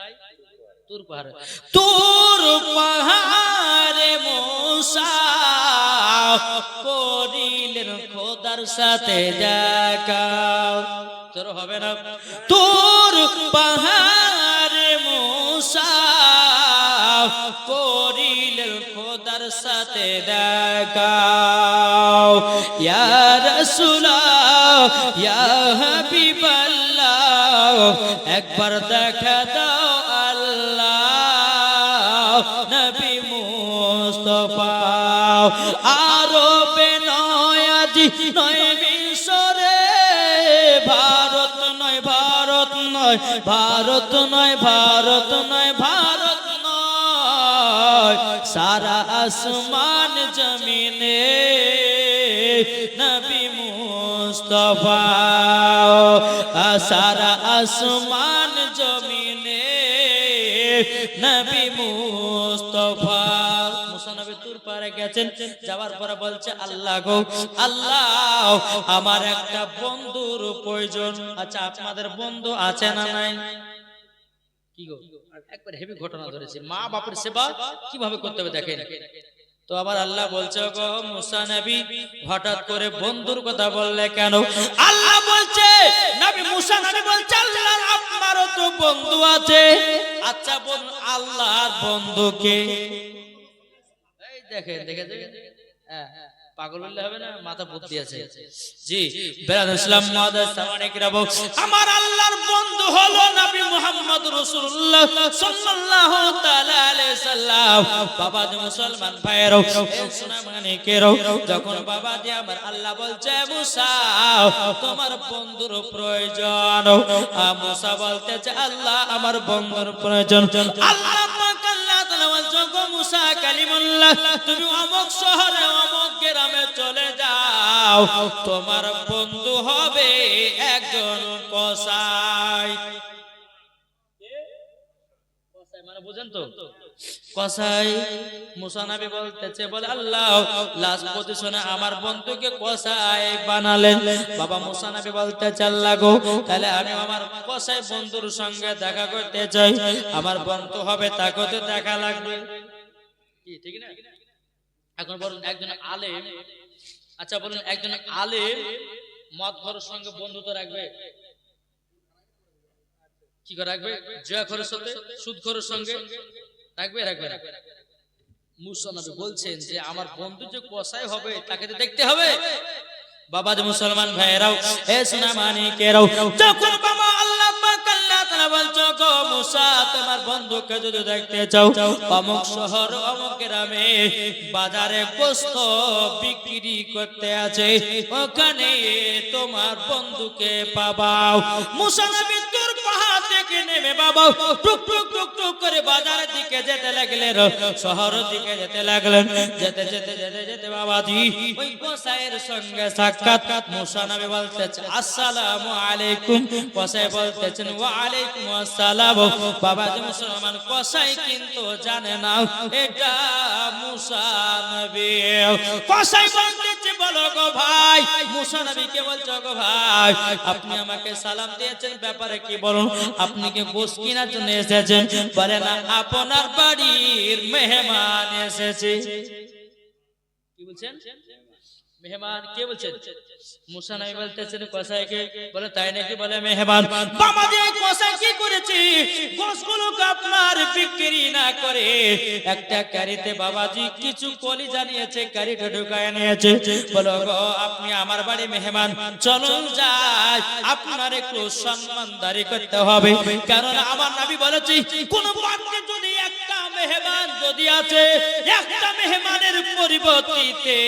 তুর পাহাড়ে। তুর পাহাড়ে মুসা করিলেন খোদার সাথে দেখা। তোর হবে না? তুর পাহাড়ে মুসা করিলেন খোদার সাথে দেখা। ইয়া রাসূলুল্লাহ ইয়া হাবিবাল্লাহ একবার দেখা দাও আল্লাহ নবী মুস্তাফা। আরবে নয় আজি নয় মিশরে, ভারত নয় ভারত নয় ভারত নয় ভারত নয় ভারত নয়, সারা আসমান জমিনে নবী মুস্তাফা। সারা আসমান জমিনে নবী মুস্তাফা। মুসা নবী তুর পারে গেছেন, যাওয়ার পরে বলছে আল্লাহ গো আল্লাহ আমার একটা বন্ধুর প্রয়োজন। আচ্ছা আপনাদের বন্ধু আছে না নাই? কি গো একবার হেভি ঘটনা ধরেছে। মা বাপের সেবা কিভাবে করতে হবে দেখেন তো। আবার আল্লাহ বলছে গো মুসা নবী হঠাৎ করে বন্ধুর কথা বললে কেন? আল্লাহ বলছে নবী মুসা নবী বলছে আল্লাহ আপনারও তো বন্ধু আছে। আচ্ছা বলুন আল্লাহর বন্ধু কে? এই দেখেন দেখেন হ্যাঁ পাগল হলে হবে না, মাথা বুদ্ধি আছে। জি বেরাদর ইসলাম মুআদ্দাস সামানিক রাব, আমার আল্লাহর বন্ধু হলো নবী মুহাম্মদ রাসূলুল্লাহ সাল্লাল্লাহু তাআলা আলাইহি সাল্লাম। বাবা যে মুসলমান ভাইয়েরও শোনা মানিকেরও, যখন বাবা যে আমার আল্লাহ বলছে মুসা তোমার বন্ধুর প্রয়োজন, মুসা বলতেছে আল্লাহ আমার বন্ধুর প্রয়োজন। আল্লাহ পাক আল্লাহ তাআলা বলছে গো মুসা কালিমুল্লাহ তুমি অমুক শহরে অমুক গ্রামে চলে যাও, তোমার বন্ধু হবে একজন কসাই। মানে বুঝেন তো কসাই? মুসা নবী বলতেছে বলে আল্লাহ লাস্ট পজিশনে আমার বন্ধুকে কসাই বানালেন। বাবা মুসা নবী বলতেছে আল্লাহ গো তাহলে আমি আমার কসাই বন্ধুর সঙ্গে দেখা করতে চাই, আমার বন্ধু হবে তাকে তো দেখা লাগবে কি ঠিক না? এখন বলুন একজন আলেম, আচ্ছা বলুন একজন আলেম মদখোরের সঙ্গে বন্ধুত্ব রাখবে? কি করে রাখবে? জুয়াখোরের সাথে সুদখোরের সঙ্গে রাখবে? রাখবে না। মুসা নবী বলছেন যে আমার বন্ধু যে কসাই হবে তাকে তো দেখতে হবে। বাবা যে মুসলমান ভাইরাও এ সোনা মানিকেরাও, যখন বাবা আল্লাহ পাক আল্লাহ তাআলা বলছো গো মুসা তোমার বন্ধুকে যদি দেখতে চাও অমুক শহর অমুক গ্রামে বাজারে গোশত বিক্রি করতে আছে, ওখানে তোমার বন্ধুকে পাবাও। মুসা নবী তোর পাহাড় থেকে নেমে বাবা টুক টুক টুক টুক করে বাজারের দিকে যেতে লাগলেন, শহরের দিকে যেতে লাগলেন। যেতে যেতে যেতে যেতে বাবাজি ওই কসাইয়ের সঙ্গে সাক্ষাৎ। মুসা নবী বলতেছেন আসসালামু আলাইকুম, কসাই বলতেছেন ওয়া আলাইকুম আসসালাম। বাবাজি মুসলমান কসাই কিন্তু জানে না এটা মুসা নবী। কসাই বলতেছে বলো গো ভাই, মুসা নবীকে বলছো গো ভাই আপনি আমাকে সালাম দিয়েছেন ব্যাপারে কি বলুন? আপনি কি গোশত কেনার জন্য এসেছেন? বলে না আপনার বাড়ির মেহমান এসেছে। কি বলছেন? মেহমান কে বলছেন? মুসা নবী বলতেছেন কসাইকে। বলে তাই নাকি? বলে মেহমান। বাবা যে কসাই কি করেছে গোশতগুলোকে আপনার বিক্রি না করে একটা ক্যারিতে বাবাজি কিছু কলিজা নিয়েছে, ক্যারিতে ঢুকায় নিয়েছে। বলো গো আপনি আমার বাড়ি মেহমান, চলুন যাই, আপনার একটু সম্মানদারি করতে হবে। কারণ আমার নবী বলেছে কোন বাড়িতে যদি একটা মেহমান যদি আছে, একটা মেহমানের পরিবর্তে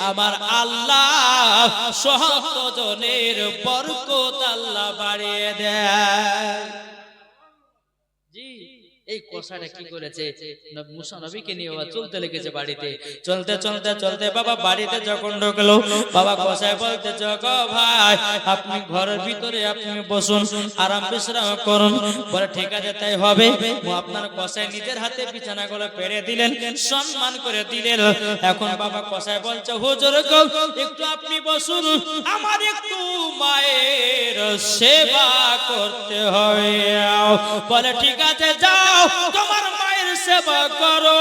আমার আল্লাহ ৭০ জনের বরকত আল্লাহ বাড়িয়ে দেয়। জি এই কষাটা কি করেছে, মুসা নবীকে নিয়ে বাবা চলতে লেগেছে বাড়িতে। চলতে চলতে চলতে বাবা বাড়িতে যখন ঢুকলো, বাবা কষায় বলতে গো ভাই আপনি ঘরের ভিতরে আপনি বসুন, আরাম বিশ্রাম করুন। বলে ঠিক আছে তাই হবে। আপনার কষায় নিজের হাতে বিছানাগুলো পেরে দিলেন, সম্মান করে দিলেন। এখন বাবা কষায় বলছে হুজুর গো একটু আপনি বসুন, আমার একটু মায়ের সেবা করতে হবে। বলে ঠিক আছে যাও তোমার মায়ের সেবা করো।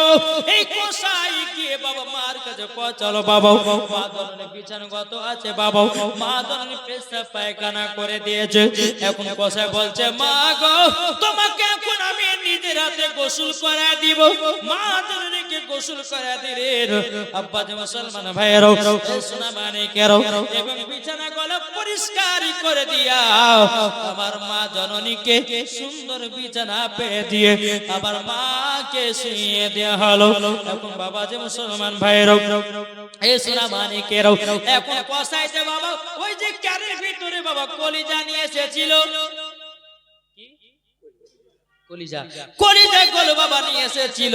এই কষাই গিয়ে বাবা মার কাছে পৌঁছালো। বাবা মা জননী বিছানাগত আছে, বাবা মা জননী পেশাব পায়খানা করে দিয়েছে। এখন কষাই বলছে মা গো তোমাকে এখন আমি নিজের হাতে গোসল করে দিব। মা জননীকে গোসল করে দিলেন। আব্বা যে মুসলমান ভাইয়েরাও সোনা মানিকেরাও এবং বিছানাগুলো পরিষ্কার করে দিয়া আমার মা জননীকে সুন্দর বিছানা পেয়ে দিয়ে আবার মাকে শুইয়ে দেয়া হলো। এখন বাবা যে মুসলমান ভাইয়েরাও এই সোনা মানিকেরাও এখন কষাইতে বাবা ওই যে ক্যারের ভিতরে বাবা কলিজা নিয়ে এসেছিল, কলিজা গোল বাবা নিয়ে এসেছিল।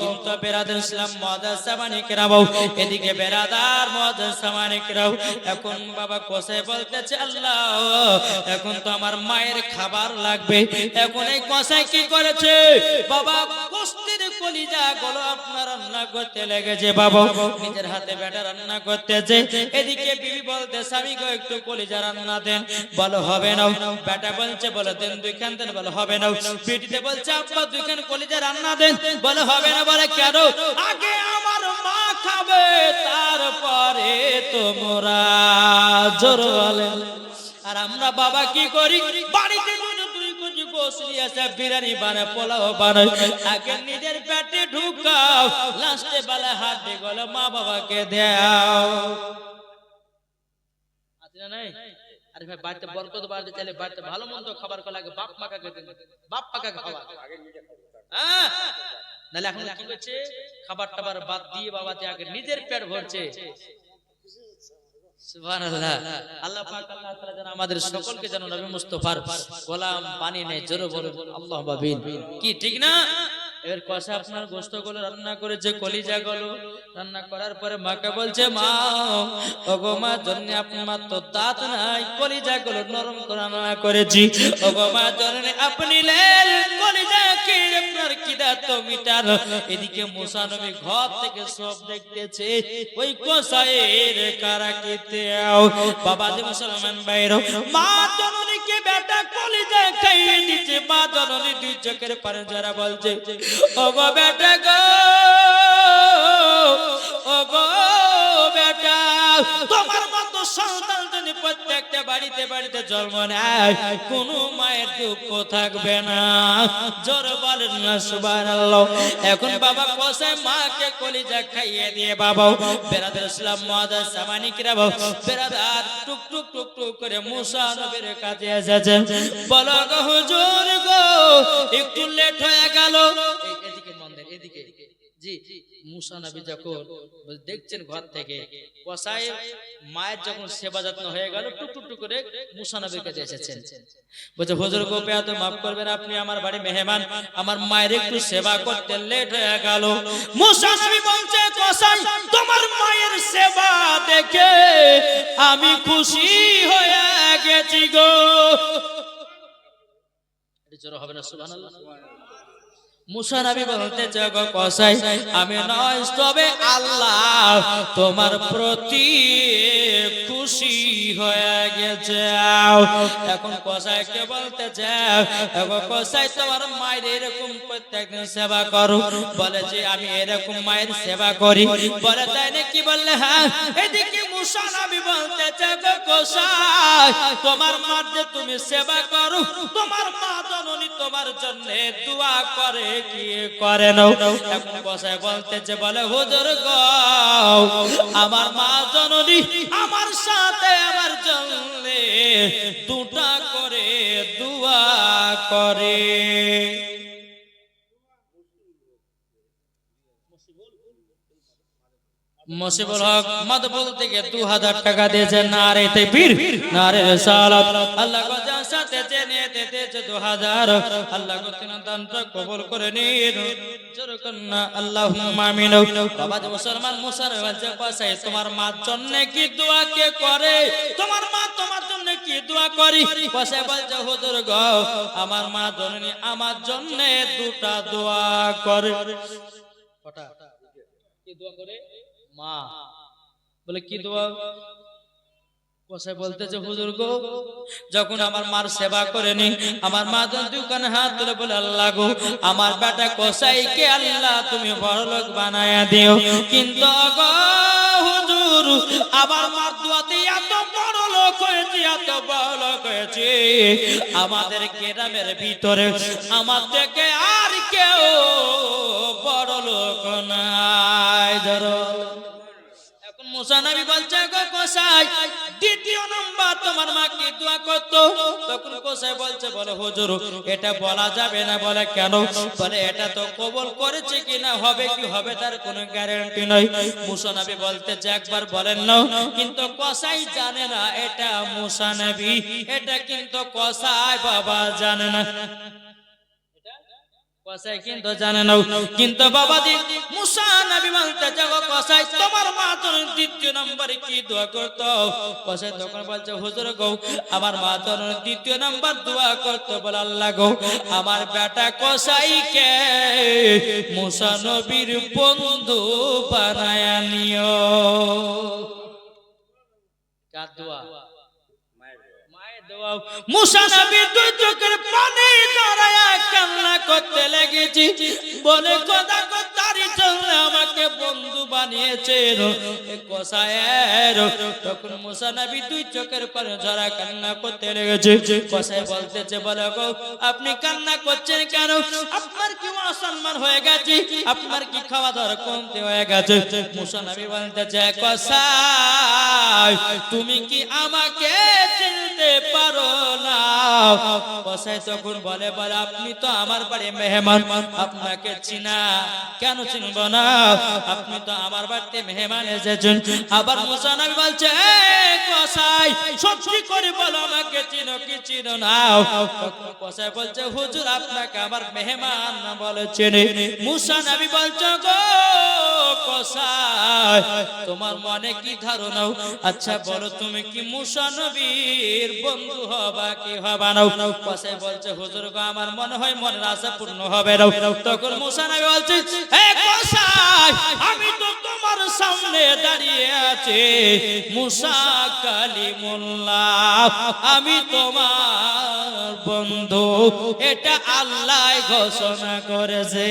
কিন্তু বেরাদার ইসলাম মাদ্রাসা মানিকেরাও এদিকে বেরাদার মাদ্রাসা মানিকেরাও এখন বাবা কষাই বলতেছে আল্লাহ এখন তো আমার মায়ের খাবার লাগবে। এখন এই কষাই কি করেছে বাবা কষ্টের কলিজা গোল আপনার রান্না করতে লেগেছে। বাবা নিজের হাতে বেটা রান্না করতেছে, এদিকে বিবি বলতে স্বামী গো একটু কলিজা রান্না দেন। বলো হবে না। বেটা বলছে বলে দেন দুইখান দেন। বলে হবে না। পিটিতে বলছে আব্বা দুইখান কলিজা রান্না দেন। বলে হবে না। বলে কেন? আগে আমার মা খাবে তারপরে তোমরা। জোর বলেন। আর আমরা বাবা কি করি বাড়িতে বিরিয়ানি বানায় পোলাও বানায় আগে নিজের পেটে ঢুকাও, লাস্টে বেলা হাত দিয়ে গেলো মা বাবাকে দাও। আছে না নাই? আরে ভাই বাড়িতে বরকত বাড়তে চাইলে বাড়িতে ভালো মন্দ খাবার লাগে বাপ মাকে দেন, বাপ মাকে খাবার। হ্যাঁ নাহলে এখন কি করছে খাবার টাবার বাদ দিয়ে বাবাতে আগে নিজের পেট ভরছে। সুবহানাল্লাহ। আল্লাহ পাক আল্লাহ তাআলা যেন আমাদের সকলকে যেন নবী মুস্তাফার গোলাম বানিয়ে নেয়। জোরে বলুন আল্লাহুম্মা আমিন। কি ঠিক না? এর কষা আপনার গোশতগুলো রান্না করেছে, কলিজাগুলো রান্না করার পরে মাকে বলছে মা ওগো মা জন্য আপনার তো দাঁত নাই, কলিজাগুলো নরম করে রান্না করেছি। ওগো মা জন্য আপনি লেন কলিজাকে আপনার কি দাঁত মিটার। এদিকে মুসা নবী ঘর থেকে সব দেখতেছে ওই কষায়ের কারাকিতে বাবা যে মুসলমান ভাইরা মা জননীকে বেটা কলিজা খাইয়ে দিচ্ছে। মা জননী দুই চোখের পানি যারা বলছে ওগো বেটা গো ওগো বেটা তোমার মতো সন্তান যদি প্রত্যেকটা বাড়িতে বাড়িতে জন্ম নেয় কোনো মায়ের দুঃখ থাকবে না। জোর বলেন না সুবহানাল্লাহ। এখন বাবা কষায় মাকে কলিজা খাইয়ে দিয়ে বাবা বেরাদার ইসলাম মাদ্রাসা মানিকেরাও বেরাদার টুক টুক টুক টুক করে মুসা নবীর কাছে এসেছে। বলো গো হুজুর গো একটু লেট হয়ে গেল। এদিকে মন্দির এদিকে জি মুসা নবী যখন দেখছেন ঘর থেকে কষাই মায়ের যখন সেবা যত্ন হয়ে গেল টুক টুক টুক করে মুসা নবীর কাছে এসেছেন। বলছে হুজুর গো পেয়া তো মাফ করবেন, আপনি আমার বাড়ি মেহমান, আমার মায়ের একটু সেবা করতে লেট হয়ে গেল। মুসা নবী বলছে কষাই তোমার মায়ের সেবা দেখে আমি খুশি হয়ে গেছি গো। জোরে হবে না সুবহানাল্লাহ। মুসা নবী বলতে গো কষাই আমি নয় তবে আল্লাহ তোমার প্রতি খুশি হয়ে গেছে। এখন কষাইকে বলতে চাও গো কষাই তোমার মায়ের এরকম প্রত্যেকদিন সেবা করো। বলে যে আমি এরকম মায়ের সেবা করি। বলে তাই নাকি? বললে হ্যাঁ। এদিকে মুসা নবী বলতে চাও গো কষাই তোমার মার যে তুমি সেবা করো তোমার মা জননী তোমার জন্য দোয়া করে কি করে না? এখন কষাই বলতেছে বলে হুজুর গো আমার মা জননী আমার সাথে আমার জন্য দুটা করে দোয়া করে। মুসিবুল হক মাদবুল থেকে 2000 টাকা দিয়েছেন। নারে তাকবীর নারে রিসালাত। আল্লাহ সাথে জেনে দিতেছে 2000 আল্লাহ গো তিন দানটা কবুল করে নিন যেরকম না আল্লাহুম্মা আমিন বাবা মুসলমান মুসলমান যে কসাই তোমার মার জন্য কি দোয়া কে করে তোমার মা তোমার জন্য কি দোয়া করি কসাই বলছে হুজুর গো আমার মা জননী আমার জন্য দুটা দোয়া করে কটা কি দোয়া করে মা বলে কি দোয়া কসাই বলতেছে হুজুর গো যখন আমার মার সেবা করেনি আমার মা যখন দুখানে হাত তুলে বলে আল্লাহ গো আমার বেটা কসাইকে আল্লাহ তুমি বড়লোক বানায়া দিও কিন্তু গো হুজুর আমার মার দোয়াতে এত বড়লোক হয়েছে এত বড়লোক হয়েছে আমাদের গ্রামের ভিতরে আমার থেকে আর কেউ বড়লোক নাই ধরো মুসা নবী বলছে গো কসাই দ্বিতীয় নাম্বার তোমার মা কি দোয়া করতো তখন কসাই বলছে বলে হুজুর এটা বলা যাবে না বলে কেন বলে এটা তো কবুল করেছে কিনা হবে কি হবে তার কোনো গ্যারান্টি নাই মুসা নবী বলতেছে একবার বলেন না কিন্তু কসাই জানে না এটা মুসা নবী এটা কিন্তু কসাই বাবা জানে না কসাই কিন্তু জানে না কিন্তু বাবাজি মুসা নবী বলতে যাও কসাই তোমার মা তোর দ্বিতীয় নম্বরে কি দোয়া করতো কসাই তখন বলছে হুজুর গো আমার মা তোর দ্বিতীয় নাম্বার দোয়া করতো বলে আল্লাহ গো আমার বেটা কসাইকে মুসা নবীর বন্ধু বানায়া নিও কার দোয়া মুসা নবী দুই চোখের পানি জড়ায়া কান্না করতে লেগেছি বলে খোদা গো তারই জন্য আমাকে বন্ধু বানিয়েছেন কসাইয়ের তখন মুসা নবী দুই চোখের পানি জড়া কান্না করতে লেগেছে কসাই বলতেছে বলে গো আপনি কান্না করছেন কেন আপনার কি অসম্মান হয়ে গেছে আপনার কি খাওয়া দাওয়া কমতে হয়ে গেছে মুসা নবী বলতেছে কসাই তুমি কি আমাকে চিনতে পারো না কসাই তখন বলে বলে আপনি তো আমার বাড়ি মেহমান আপনাকে চিনা কেন চিনব না আপনি তো আমার বাড়িতে মেহমান এসেছেন আবার মুসা নবী বলছে কসাই সত্যি করে বলো আমাকে চিনো কি চিনো না কসাই বলছে হুজুর আপনাকে আমার মেহমান না বলে চেনে মুসা নবী বলছে গো কসাই তোমার মনে কি ধারণা আচ্ছা বলো তুমি কি মুসা নবীর বন্ধু হবা কি হবা না কসাই বলছে হুজুর গো আমার মনে হয় মনের আশা পূর্ণ হবে না তখন মুসা নবী বলছে হে কসাই আমি তো তোমার সামনে দাঁড়িয়ে আছি মুসা কালিমুল্লাহ আমি তোমার বন্ধু এটা আল্লাহ ঘোষণা করেছে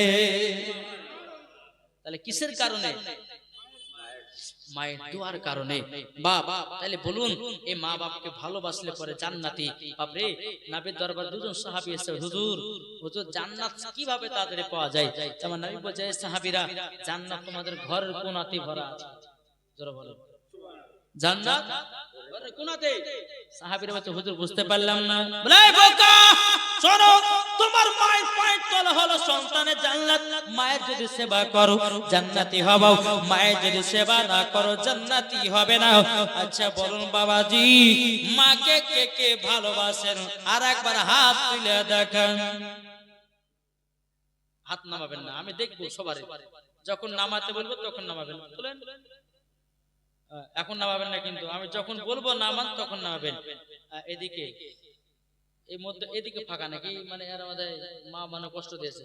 তাহলে কিসের কারণে মায়ের দোয়ার কারণে বাপ তাহলে বলুন এই মা বাপকে ভালোবাসলে পরে জান্নাতি বাপরে নবীর দরবার দুজন সাহাবী এসে হুজুর হুজুর জান্নাত কিভাবে তাড়াতাড়ি পাওয়া যায় যেমন নবী বলছে সাহাবীরা জান্নাত তোমাদের ঘরের কোণাতে ভরা আছে জোরে বলো জান্নাত ঘরের কোণাতে সাহাবীরা বলছে হুজুর বুঝতে পারলাম না বলে বোকা শোনো তোমার মায়ের পায়ের তলা হলো সন্তানের জান্নাত মায়ের যদি সেবা করো জান্নাতি হবো মায়ের যদি সেবা না করো জান্নাতি হবে না আচ্ছা বলুন বাবাজি মাকে কে কে ভালোবাসেন আর একবার হাত তুলে দেখান হাত নামাবেন না আমি দেখবো সবারই যখন নামাতে বলবো তখন নামাবেন বলেন এখন নামাবেন না কিন্তু আমি যখন বলবো নামান তখন নামাবেন এদিকে এই মধ্যে এদিকে ফাঁকা নাকি মানে এর মধ্যে মা মানে কষ্ট দিয়েছে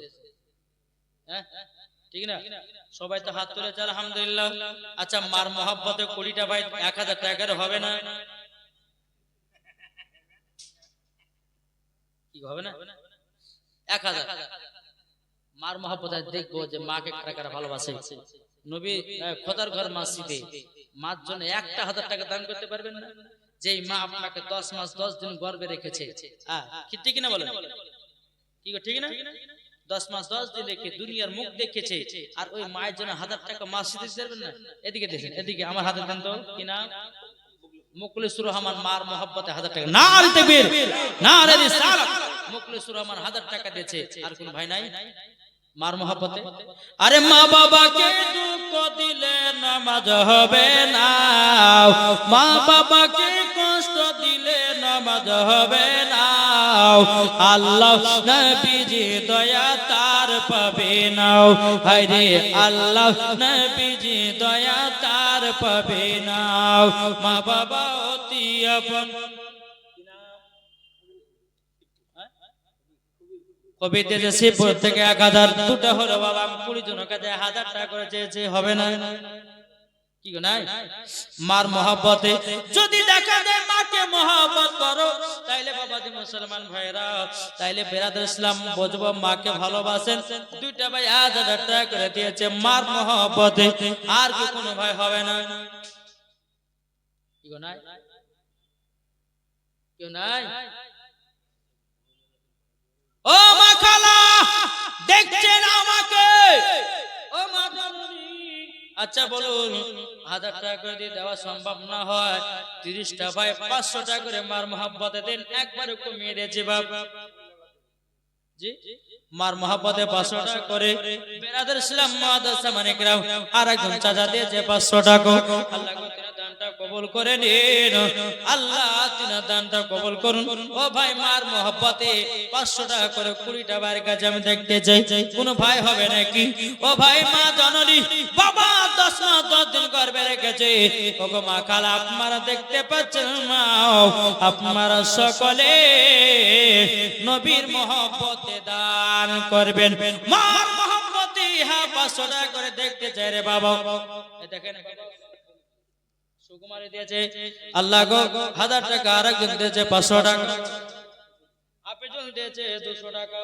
হ্যাঁ ঠিক না সবাই তো হাত তুলেছে আলহামদুলিল্লাহ আচ্ছা মার মহব্বতে কোটিটা ভাই 1000 টাকার হবে না কি হবে না 1000 মার মহব্বতে দেখবো যে মাকে কারা কারা ভালোবাসে নবী খোদার ঘর মসজিদে মার জন্য 1000 টাকা দান করতে পারবেন না যেই মা আপনাকে 10 মাস 10 দিন গর্ভে রেখেছে কি ঠিক না বলেন কি গো ঠিক না 10 মাস 10 দিন রেখে দুনিয়ার মুখ দেখেছে আর ওই মায়ের জন্য 1000 টাকা মসজিদে দিবেন না এদিকে দেখেন এদিকে আমার হাতে দেন তো কি না মুখলিসুর রহমান মার মহব্বতে 1000 টাকা নারে তাকবীর নারে রিসালাত মুখলিসুর রহমান 1000 টাকা দিয়েছে আর কোন ভাই নাই মার মহব্বতে আরে মা বাবাকে দুঃখ দিলে নামাজ হবে না মা বাবাকে কষ্ট দিলে নামাজ হবে না আল্লাহ নবীজি দয়া তার পাবে না হায়রে আল্লাহ নবীজি দয়া তার পাবে না মা বাবা অতি আপন কবি দিয়েছে শিবপুর থেকে 1000 দুটো হলো বাবা 20 জনের কাছে 1000 টাকা করে চেয়েছে হবে না কি গো নাই মার মহব্বতে যদি দেখা যায় মাকে মহব্বত করো তাইলে বাবাজি মুসলমান ভাইরা তাইলে বিরাদর ইসলাম বুঝবো মাকে ভালোবাসেন দুইটা ভাই 1000 টাকা করে দিয়েছে মার মহব্বতে আর কি কোনো ভাই হবে না কি গো নাই কেউ নাই ও মা খালা দেখছেন আমাকে ও মা জননী আচ্ছা বলুন 1000 টাকা করে দিয়ে দেওয়া সম্ভব না হয় 30টা ভাই 500 টাকা করে মার মহব্বতে দেন একবারে কমিয়ে দিয়েছে বাবা জি মার মহব্বতে 500 টাকা করে বিরাদর ইসলাম মাদ্রাসা মানে গ্রাম আরেকজন চাচা দিয়েছে 500 টাকা আল্লাহ দানটা কবুল করে নিন আল্লাহ তিনার দানটা কবুল করুন ও ভাই মার মহব্বতে 500 টাকা করে 20টা ভাইয়ের কাছে আমি দেখতে চাই কোন ভাই হবে নাকি ও ভাই মা জননী বাবা 10 মাস 10 দিন গর্ভে রেখেছে ওগো মা খালা আপনারা দেখতে পাচ্ছেন মা আপনারা সকলে নবীর মহব্বতে দান করবেন মার মহব্বতে 500 টাকা করে দেখতে চাই রে বাবা দেখেন সুকুমারে দিয়েছে আল্লাহ গো 1000 টাকা আরেকজন দিয়েছে 500 টাকা আপেজন দিয়েছে 200 টাকা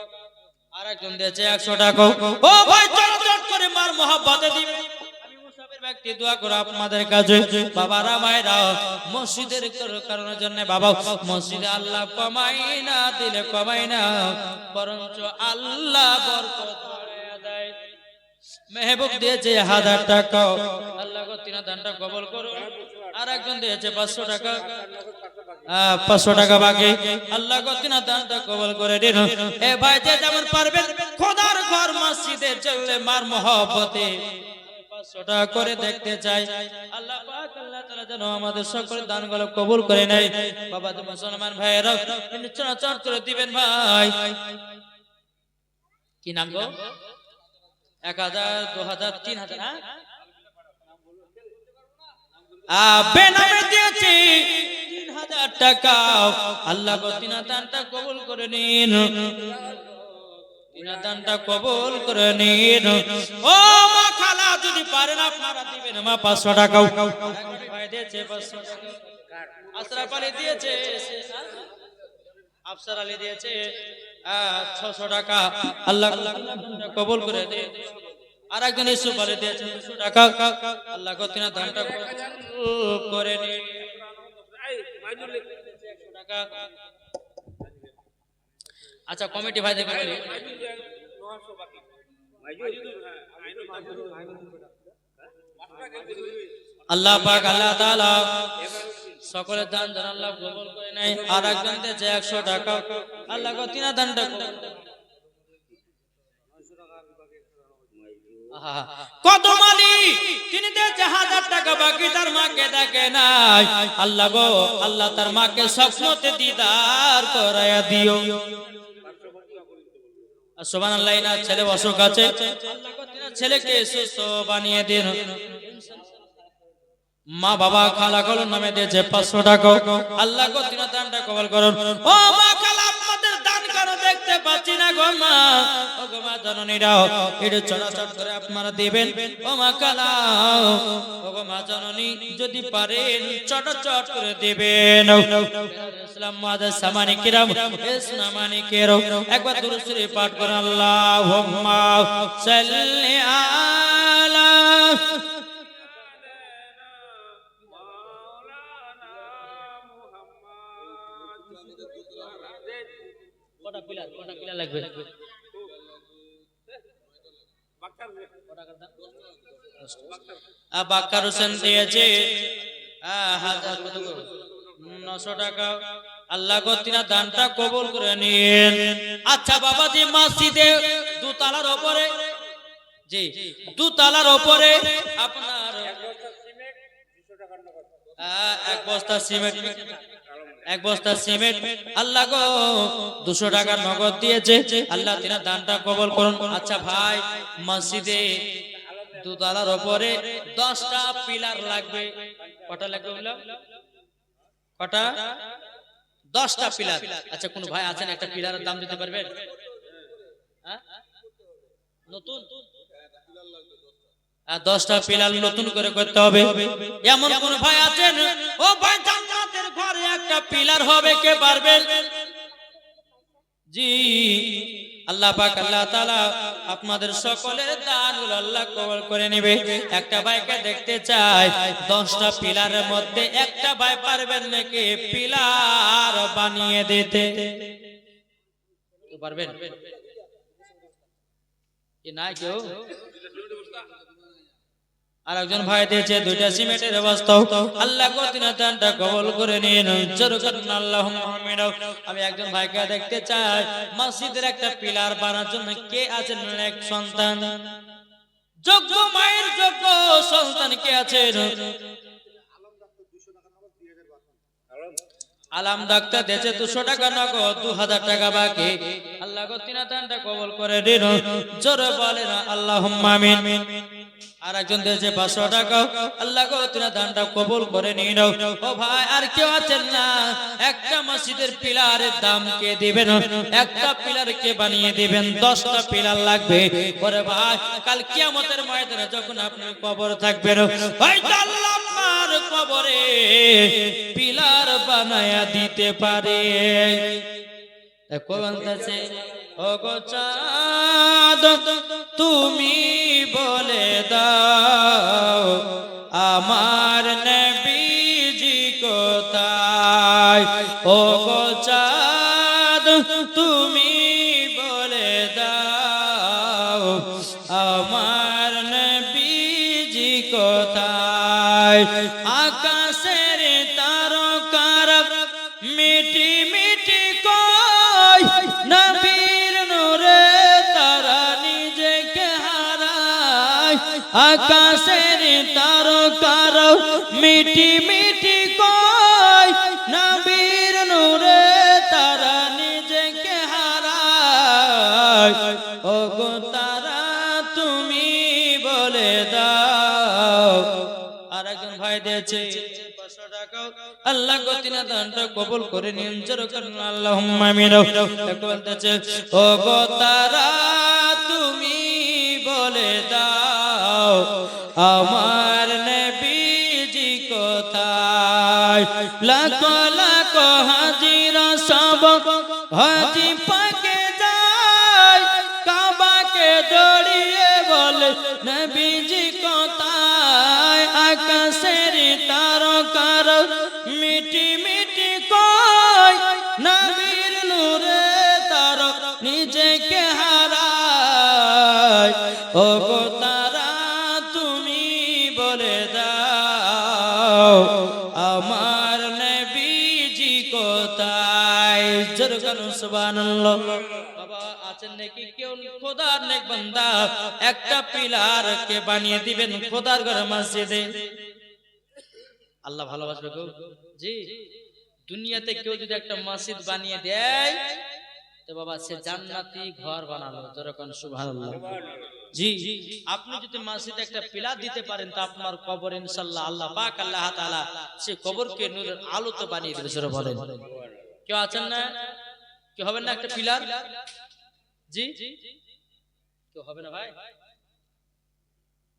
আরেকজন দিয়েছে 100 টাকা ও ভাই চট করে মার মহব্বতে দিবেন আমি মুসাফির ব্যক্তি দোয়া করব আপনাদের কাছে বাবারা মায়েরা মসজিদের কারণের জন্য বাবা মসজিদে আল্লাহ কমাই না দিলে কমাই না বরঞ্চ আল্লাহ বরকত বাড়ায়া দেয় মেহবুব দিয়েছে 1000 টাকা আল্লাহ গো তিনা দানটা কবুল করুন আরেকজন দিয়েছে 500 টাকা 500 টাকা বাকি আল্লাহ গো তিনা দানটা কবুল করে দিন এ ভাই যে যেমন পারবেন খোদার ঘর মসজিদে চলে মার মহব্বতে 500 টাকা করে দেখতে চাই আল্লাহ পাক আল্লাহ তাআলা যেন আমাদের সকলের দানগুলো কবুল করে নেয় বাবা তো মুসলমান ভাইরা চট করে দিবেন ভাই কি নাম গো 1000 2000 3000 বেনামে দিয়েছি 3000 টাকা আল্লাহ গো তিনা দানটা কবুল করে নিন তিনা দানটা কবুল করে নিন ও মা খালা যদি পারেন আপনারা দিবেন মা 500 টাকা ভাই দিয়েছে 500 টাকা আশরাফ আলী দিয়েছে আফসার আলী দিয়েছে 600 টাকা আল্লাহ কবুল করে দিন আরেকজন ইউসুফ আলী দিয়েছে 200 টাকা আল্লাহ গো তিনা দানটা করে নিন 100 টাকা আচ্ছা কমিটি ভাইদের বলি আল্লাহ পাক আল্লাহ তাআলা সকলের দান যেন আল্লাহ কবুল করে নেয় আরেকজন দিয়েছে 100 টাকা আল্লাহ গো তিনা দানটা কদম আলী তিনি দিয়েছে 1000 টাকা বাকি তার মাকে দেখে নাই আল্লাহ গো আল্লাহ তার মাকে স্বপ্নতে দিদার করায়া দিও সুবহানাল্লাহ না ছেলে অসুখ আছে আল্লাহ গো তিনা ছেলেকে সুস্থ বানিয়ে দিন মা বাবা খালা গুলোর নামে দিয়েছে 500 টাকা আল্লাহ গো তিনা দানটা কবুল করুন ও মা খালা আপনাদের দান করো দেখতে পাচ্ছি না গো মা ও গো মা জননীরা একটু চলাচল করে আপনারা দিবেন ও মা খালা ও গো মা জননী যদি পারেন চট করে দিবেন ইসলাম মাদ্রাসা মানে কিরাম ইসলামানি কেরো একবার দুরূদ শরীফ পাঠ করুন আল্লাহুম্মা সাল্লি আলা কোটা পিলার লাগবে বাক্কার হোসেন দিয়েছে 900 টাকা আল্লাহ গো তিনা দানটা কবুল করে নিন আচ্ছা বাবাজি মসজিদে দুতলার উপরে জি দুতলার উপরে আপনার 1 বস্তা সিমেন্ট এক বস্তা সিমেন্ট আল্লাহ গো 200 টাকা নগদ দিয়েছে আল্লাহ তিনার দানটা কবুল করুন। আচ্ছা ভাই মসজিদে দুতলার উপরে 10টা পিলার লাগবে, কটা লাগবে বললাম? কটা? 10টা পিলার। আচ্ছা কোন ভাই আছেন একটা পিলারের দাম দিতে পারবেন? নতুন 10টা পিলার নতুন করে করতে হবে। এমন কোন ভাই আছেন ও ভাই জান্নাতের ঘরে একটা পিলার হবে, কে পারবেন? জি আল্লাহ পাক আল্লাহ তাআলা আপনাদের সকলের দানগুলো আল্লাহ কবুল করে নেবে। একটা ভাইকে দেখতে চাই 10টা পিলারের মধ্যে একটা ভাই পারবেন নাকি পিলার বানিয়ে দিতে? পারবেন কি না কেউ? আর একজন ভাই দিয়েছে 2টা সিমেন্টের বস্তা, আল্লাহ গো তিনার দানটা কবুল করে নিন। জোরে করুন আল্লাহুম্মা আমিন। আমি একজন ভাইকে দেখতে চাই মসজিদের একটা পিলার বানানোর জন্য কে আছেন এক সন্তান, যোগ্য মায়ের যোগ্য সন্তান কে আছেন? আলাম ডাক্তার দিয়েছে 200 টাকা নগদ, 2000 টাকা বাকি। আল্লাহ গো তিনার দানটা কবুল করে দিন। জোরে বলেন আল্লাহুম্মা আমিন। আর একজন দিয়েছে 500 টাকা, আল্লাহ গো তিনার দানটা কবুল করে নিন। ও ভাই আর কেউ আছেন না? একটা মসজিদের পিলারের দাম কে দিবেন? একটা পিলার কে বানিয়ে দিবেন? 10টা পিলার লাগবে। ওরে ভাই কাল কিয়ামতের ময়দানে যখন আপনি কবর থাকবেন, ওই আল্লাহ আপনার কবরে পিলার বানায়া দিতে পারে। কোন আছে ও গো চাঁদ তুমি বলে দাও আমার নবীজি কোথায়? ও গো চাঁদ তুমি বলে দাও আমার নবীজি কোথায়? আকাশের তারকার মিটি মিটি কয় নবীর নূরে তারা নিজেকে হারায়। আকাশের তারকার মিটি মিটি কয় নবীর নূরে তারা নিজেকে হারায়। ও গো তারা তুমি বলে দাও। আর একজন ভাই দিয়েছে 500 টাকা, আল্লাহ গো তিনার দানটা কবুল করে নিন। জোরে করুন আল্লাহুম্মা আমিন। বলতেছে ও গো তারা তুমি বলে দাও আমার নবীজি কোথায়? লাখ লাখ হাজিরা সব হাজি পাকে যায়, কাবাকে জড়িয়ে বলে নবীজি কোথায়? আকাশের তারকার মিটি মিটি কয় নবীর নূরে তার নিজেকে হারায়। ও গো তারা তুমি বলে দাও আমার নবীজি কোথায়? জোরে বলুন সুবহানাল্লাহ। বাবা আছেন নাকি কেউ খোদার নেক বান্দা একটা পিলার কে বানিয়ে দিবেন খোদার ঘরে মসজিদে? আল্লাহ ভালোবাসবে গো। জি দুনিয়াতে কেউ যদি একটা মসজিদ বানিয়ে দেয় তো বাবা সে জান্নাতি ঘর বানালো। জোরে বলুন সুবহানাল্লাহ। জি আপনি যদি মসজিদে একটা পিলার দিতে পারেন তো আপনার কবর ইনশাআল্লাহ আল্লাহ পাক আল্লাহ তাআলা সে কবরকে নূরের আলোতে বানিয়ে দেবে। জোরে বলেন কেউ আছেন না? কেউ হবেন না একটা পিলার? জি কেউ হবে না ভাই?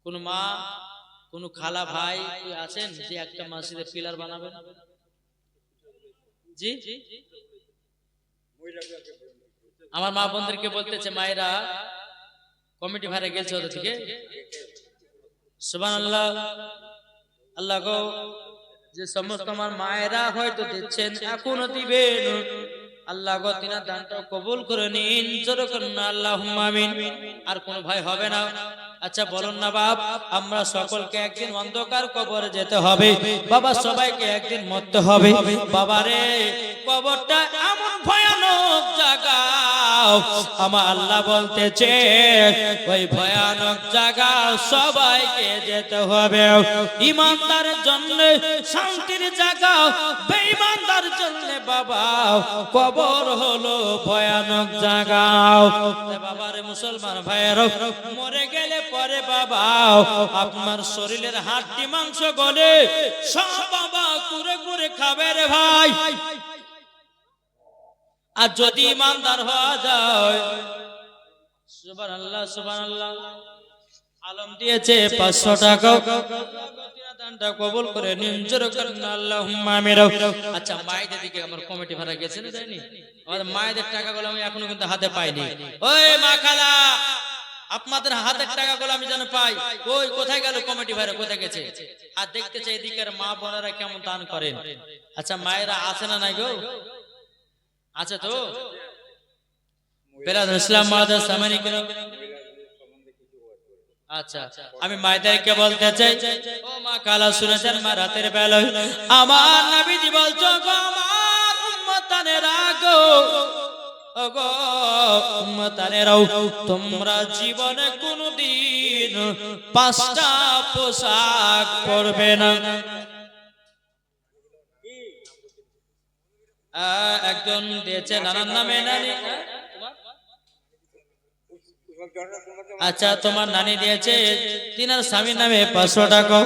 কোন মা কোন খালা ভাই আছেন যে একটা মসজিদে পিলার বানাবেন? জি আমার মা বোনদেরকে বলতেছে মায়েরা কমিটি ভাড়া গেছে ওদের থেকে। সুবহানাল্লাহ। আল্লাহ গো যে সমস্ত আমার মায়েরা হয়তো দিচ্ছেন এখনো দিবেন, আল্লাহ গো তিনার দানটা কবুল করে নিন। জোরে করুন আল্লাহুম্মা আমিন। আর কোন ভাই হবে না? আচ্ছা বলুন না বাপ, আমরা সকলকে একদিন অন্ধকার কবরে যেতে হবে বাবা, সবাইকে একদিন মরতে হবে বাবা রে। কবরটা এমন ভয়ানক জায়গা আমার আল্লাহ বলতেছে ওই ভয়ানক জায়গা সবাইকে যেতে হবে। ইমানদারের জন্য শান্তির জায়গা, বেঈমানদার জন্য বাবা কবর হলো ভয়ানক জায়গা। বাবারে মুসলমান ভাইয়েরা, মরে গেলে পরে বাবা আপনার শরীরের হাড্ডি মাংস গলে সব বাবা কুরে কুরে খাবে রে ভাই। আর যদি ইমানদার হওয়া যায়, সুবহানাল্লাহ সুবহানাল্লাহ, আলম দিয়েছে 500 টাকা, দানটা কবুল করে নিন, জোরে করেন আল্লাহুম্মা আমিন। আচ্ছা, মায়েদের দিকে আমার কমিটি ভাড়া গেছে না যায়নি? আমাদের মায়েদের টাকাগুলো আমি এখনো কিন্তু হাতে পাইনি। ওই মা খালা, আপনাদের হাতের টাকাগুলো আমি যেন পাই। ওই কোথায় গেল কমিটি ভাড়া, কোথায় গেছে? আর দেখতে চাই এদিকের মা বোনেরা কেমন দান করেন। আচ্ছা, মায়েরা আছে না নাই গো? আছে তো? বেরাদুল ইসলাম মাদার সামানি কেন? আচ্ছা, আমি মায়েদেরকে বলতে চাই, ও মা খালা শুনেছেন মা রাতের বেলা আমার নবীজি বলছো গো আমার উম্মতানেরা গো, ওগো উম্মতানেরাও, তোমরা জীবনে কোনদিন 5টা পোশাক পরবে না। একজন দিয়েছে নানার নামে নানি। আচ্ছা, তোমার নানি দিয়েছে তিনার স্বামীর নামে 500 টাকা।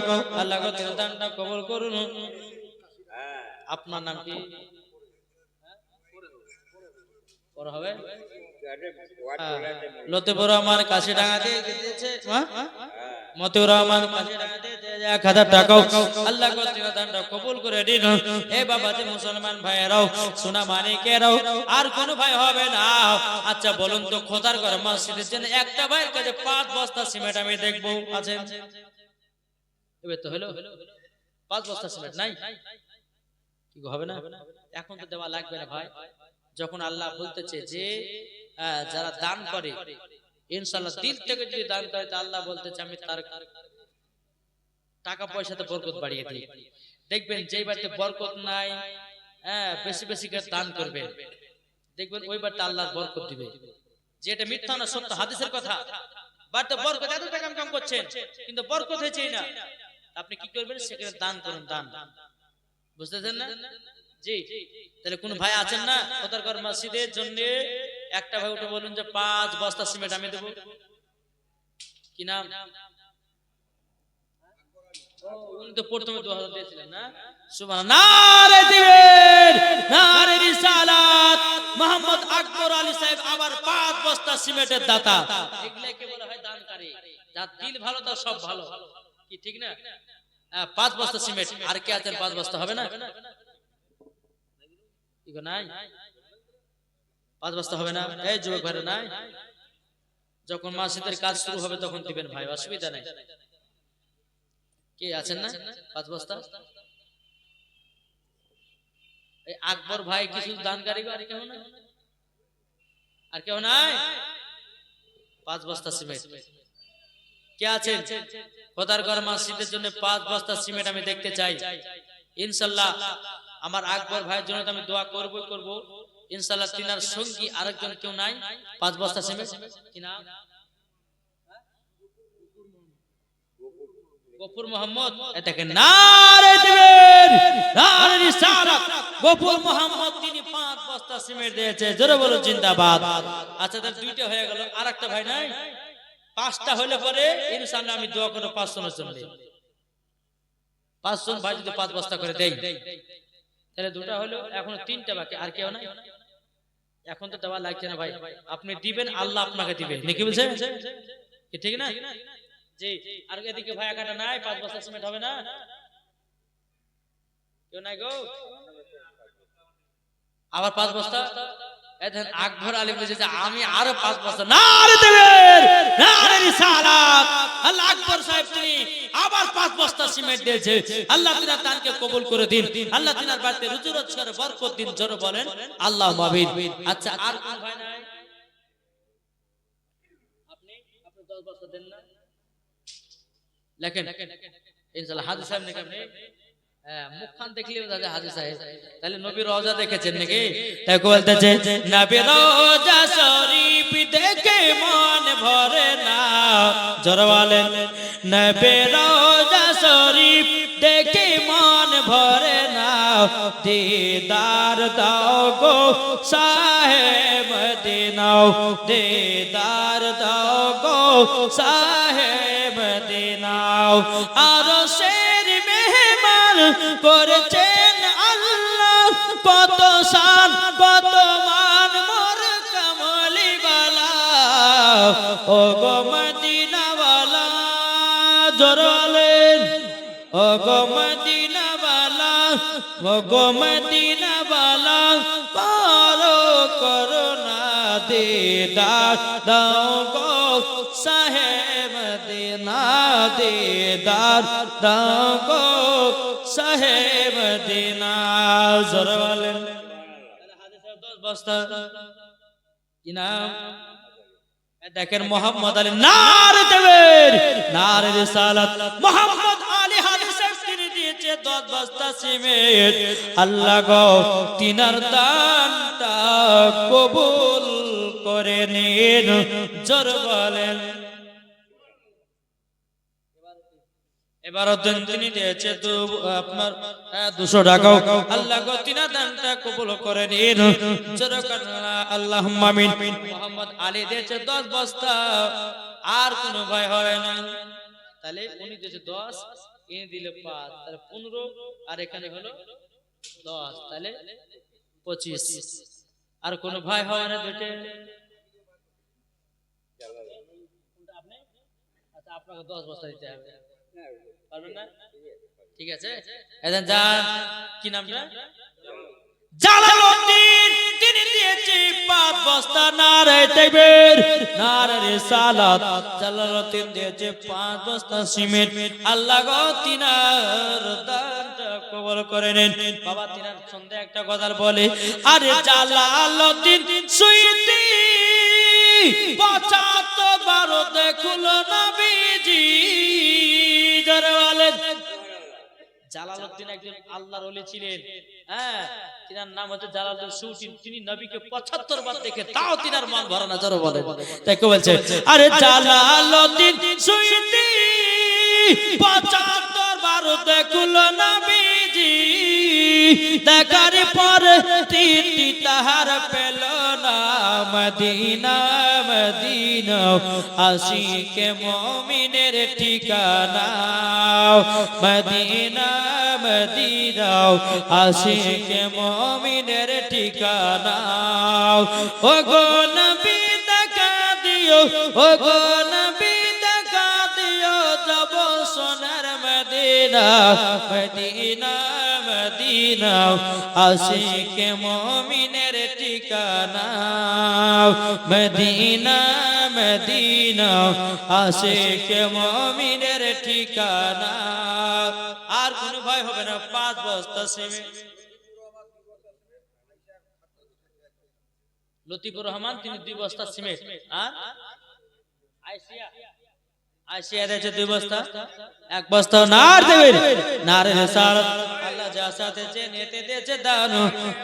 আল্লাহ গো তিনার দানটা কবুল করুন। আপনার নাম কি? পর হবে লতিফুর রহমান কাশিডাঙ্গা দিয়ে দিয়েছে, মতিউর রহমান কাশিডাঙ্গা দিয়ে 1000 টাকা। আল্লাহ গো তিনার দানটা কবুল করে দিন। এ বাবাজি মুসলমান ভাইয়েরাও, সোনা মানিকেরাও, আর কোন ভাই হবে না। আচ্ছা বলুন তো, খোদার ঘর মসজিদের জন্য একটা ভাইয়ের কাছে 5 বস্তা সিমেন্ট আমি দেখবো আছে? এবার তো হলো 5 বস্তা সিমেন্ট নাই, কি হবে না? এখন তো দেওয়া লাগবে না ভাই। যখন আল্লাহ বলতেছে যে যারা দান করে ইনশাআল্লাহ দিল থেকে যদি দান করে, তা আল্লাহ বলতেছে আমি তার টাকা পয়সাতে বরকত বাড়িয়ে দিই। দেখবেন যেই বাড়িতে বরকত নাই, বেশি বেশি করে দান করবেন, দেখবেন ওই বাড়িতে আল্লাহ বরকত দিবে। যেটা মিথ্যা না সত্য, হাদিসের কথা। বাড়িতে বরকত, এত টাকা কাম করছেন কিন্তু বরকত হয়েছেই না, আপনি কি করবেন? সেখানে দান করুন, দান। বুঝতেছেন না? জি। তাহলে কোন ভাই আছেন না খোদার ঘর মসজিদের জন্য? একটা ভাই উঠে বলুন যে 5 বস্তা সিমেন্ট আমি দেব। কি নাম? উনি তো প্রথমে 2000 দিয়েছিলেন না? সুবহানাল্লাহ, নারে দিবেন, নারে রিসালাত। মোহাম্মদ আকবর আলী সাহেব আবার 5 বস্তা সিমেন্টের দাতা। এগুলাকে বলা হয় দানকারী। যার দিল ভালো তার সব ভালো, কি ঠিক না? 5 বস্তা সিমেন্ট। আর কে আছেন 5 বস্তা হবে না? কি গো নাই? 5 বস্তা হবে না? এই যুবক ভাইরা নাই? যখন মসজিদের কাজ শুরু হবে তখন দিবেন ভাই, অসুবিধা নাই। কে আছেন না 5 বস্তা? এই আকবর ভাই কিছু দানকারী, আর কেউ নাই? আর কেউ নাই? 5 বস্তা সিমেন্ট। কে আছেন খোদার ঘর মসজিদের জন্য 5 বস্তা সিমেন্ট আমি দেখতে চাই? ইনশাআল্লাহ আমার আকবর ভাইয়ের জন্য আমি দোয়া করবই করব। ইনশাআল্লাহ তিনার সঙ্গী আরেকজন কেউ নাই? 5 বস্তা সিমেন্ট। কি নাম? গফুর মোহাম্মদ। এটাকে নারে দিবেন, নারে রিসালাত। গফুর মোহাম্মদ তিনি 5 বস্তা সিমেন্ট দিয়েছে, জোরে বলুন জিন্দাবাদ। আচ্ছা, তার 2টা হয়ে গেল, আরেকটা ভাই নাই? 5টা হলে পরে ইনশাআল্লাহ আমি দোয়া করব 5 জনের জন্য। 5 জন ভাই যদি 5 বস্তা করে দেই, তাহলে 2টা হলো, এখন 3টা বাকি। আর কেউ নাই? এখন তো দেওয়া লাগছে না ভাই, আপনি দিবেন, আল্লাহ আপনাকে দিবে, নাকি বলছেন? কি ঠিক না? জি। আর এদিকে ভাই একাটা নাই, 5 বস্তা সিমেন্ট হবে না? কেউ নাই গো? আবার 5 বস্তা। এদেন আকবর আলী বলেছে যে আমি আরো 5 বস্তা। নারে দেবেন, নারে রিসালাত। আল্লাহ আকবর সাহেব তিনি আবার 5 বস্তা সিমেন্ট দিয়েছে। আল্লাহ তিনার দানকে কবুল করে দিন। আল্লাহ তিনার বাড়িতে রুজি রোজগারে বরকত দিন, জোরে বলেন আল্লাহুম্মা আমিন। আচ্ছা, আর কোন ভাই নাই? আপনি 10 বস্তা দেন না? লেখেন ইনশাআল্লাহ। হাজি সাহেব নাকি আপনি? মুখখান দেখলে দাদা হাজী সাহেব তাহলে নবী রওজা দেখেছেন নাকি? তাই বলতেছে নবী রওজা শরীফ দেখে মন ভরে না, জোরে বলেন নবী রওজা শরীফ দেখে মন ভরে না, দিদার দাও গো শাহে মদিনা, দিদার দাও গো শাহে মদিনা। আর শের মেহমান করেছেন আল্লাহ, কত শান কত মান মোর কামলি বালা, ও গো মদিনা ওয়ালা, জোরে বলেন ও গো মদিনা ওয়ালা, ও গো মদিনা ওয়ালা, করো করুণা দিদার দাও গো শাহে মদিনা, দিদার দাও গো শাহে মদিনা। জোরে বলেন হাদিসের 10 বস্তা কি নাম? দেখেন মোহাম্মদ আলী নারে তাকবীর নারে রিসালাত, মোহাম্মদ আলী হাদিসে তিনি দিয়েছে 10 বস্তা সিমেন্ট। আল্লাহ গো তিনার দানটা কবুল করে নিন, জোরে বলেন। এবার তিনি দিয়েছে আপনার 200 টাকা। আল্লাহ গো তিনার দানটা কবুল করে নিন, জোরে বলেন আল্লাহুম্মা আমিন। মোহাম্মদ আলী দিয়েছে 10 বস্তা, আর কোনো ভাই হয় না, তাহলে উনি দিয়েছে 10, ইনি দিলে 5, তাহলে 15, আর এখানে হলো 10, তাহলে 25, আর কোনো ভাই হয় না দুটো। আচ্ছা আপনাকে 10 বস্তা দিতে হবে, পারবেন না? ঠিক আছে, এখন যান কি নামটা? জালালউদ্দিন তিনি দিয়েছে 5 বস্তা। নারে তাকবীর নারে রিসালাত। জালালউদ্দিন দিয়েছে 5 বস্তা সিমেন্ট। আল্লাহ গো তিনার দানটা কবুল করে নেন। বাবা তিনার সন্ধ্যা একটা কথা বলে, আরে জালালউদ্দিন সুইতি 75 বার দেখলো নবীজি, জোরে বলেন। জালালউদ্দিন একজন আল্লাহর ওলি ছিলেন, হ্যাঁ, তিনার নাম হচ্ছে জালালউদ্দিন সুইতি। তিনি নবীকে 75 বার দেখে, তাও তিনার মন ভরে না, জোরে বলেন। তাই কে বলছে, আরে জালালউদ্দিন সুইতি 75 বার দেখলো নবীজি, দেখার পর তৃপ্তি তাহার পেল না, মদিনা মদিনা আশিকে মুমিনের ঠিকানা, মদিনা মদিনা আশিকে মুমিনের ঠিকানা। ও গো নবী দেখা দিও, ও গো নবী দেখা দিও, যাব সোনার মদিনা, মদিনা মদিনা আশিকে মুমিনের ঠিকানা, মদিনা মদিনা আশিকে মুমিনের ঠিকানা। আর কোনো ভয় হবে না, 5 বস্তা সিমেন্ট। লতিফুর রহমান তিনি 2 বস্তা সিমেন্ট, আর আয়শা দিয়েছে 2 বস্তা, 1 বস্তা। নার দেবেন নারে রিসালাত। আল্লাহ যা সাথে নিতে দিয়েছে দান,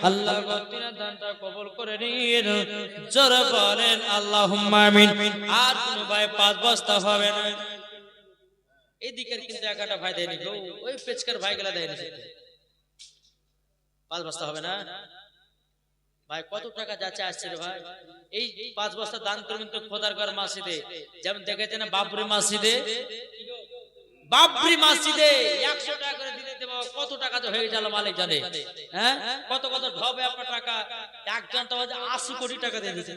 আল্লাহ গো তিনার দানটা কবুল করে নিন, জোরে বলেন আল্লাহুম্মা আমিন। আর কোন ভাই 5 বস্তা হবে না। এদিকের কিন্তু একটা ভাই দেয়নি গো, ওই পেচকার ভাইগুলা দেয়নি। 5 বস্তা হবে না ভাই? কত টাকা যাচ্ছে আসছে রে ভাই? এই 5 বস্তা দান করবেন তো খোদার ঘর মসজিদে, যেমন দেখেছেন না বাবরি মসজিদে, বাবরি মসজিদে 100 টাকা করে দিতে দেব, কত টাকা তো হয়ে গেল মালিক জানে, হ্যাঁ? কত কত ঢবে আপনার টাকা, একজন তো 80 কোটি টাকা দিয়ে দিয়েছে।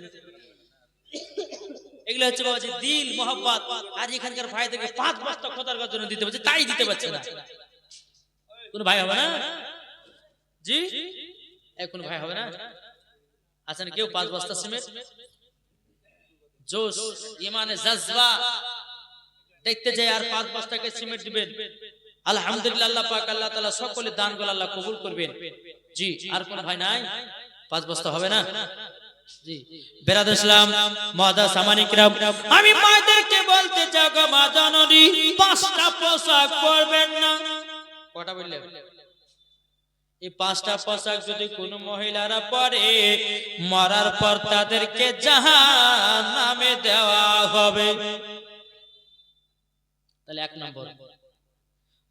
এগুলো হচ্ছে বাবাজি দিল মোহাব্বত। আজ এখানকার ভাই থেকে 5 বস্তা খোদার ঘর জন্য দিতে বলছে, তাই দিতে পারছে না। কোন ভাই হবে না জি? কোন ভাই হবে না? আছেন কেউ 5 বস্তা সিমেন্ট? জোশ ইমানে জজবা দেখতে যায় আর 5 বস্তাকে সিমেন্ট দিবেন। আলহামদুলিল্লাহ, আল্লাহ পাক আল্লাহ তাআলা সকলের দানগুলো আল্লাহ কবুল করবেন। জি, আর কোন ভাই নাই? 5 বস্তা হবে না জি? বেরাদ ইসলাম মাদা সামানিকরাম, আমি মাদেরকে বলতে চাই গো মা জননী, 5টা পোশাক পরবেন না। কটা বললেন? এই পাঁচটা পোশাক যদি কোন মহিলারা পরে মরার পর তাদেরকে জাহান্নামে দেওয়া হবে। তাহলে এক নম্বর,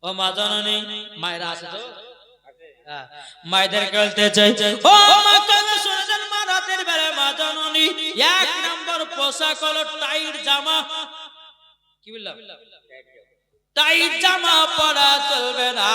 ও মা জননী, মায়েরা আছে তো, মায়েদের বলতে চাই, ও মা কানে শুনেছেন, মা রাতের বেলা মা জননী এক নম্বর পোশাক হলো টাইট জামা। কি বললাম? টাইট জামা পরা চলবে না।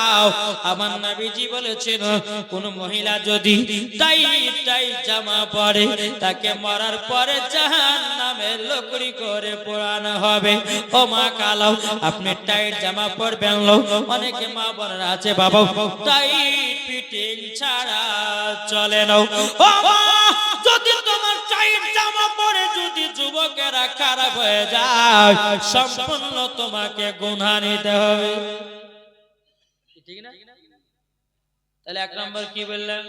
আমার নবীজি বলেছেন কোন মহিলা যদি টাইট জামা পরে তাকে মরার পরে জাহান্নামে লকড়ি করে পোড়ানো হবে। ও মা কালাও, আপনি টাইট জামা পরবেন লো। অনেকে মা বোনেরা আছে বাবা টাইট ফিটিং ছাড়া চলে না। ও মা, যদি তোমার টাইট জামা পরে যদি যুবকেরা খারাপ হয়ে যায়, সম্পূর্ণ তোমাকে গুনাহ নিতে হবে। ঠিক না? তাহলে এক নম্বর কি বললাম?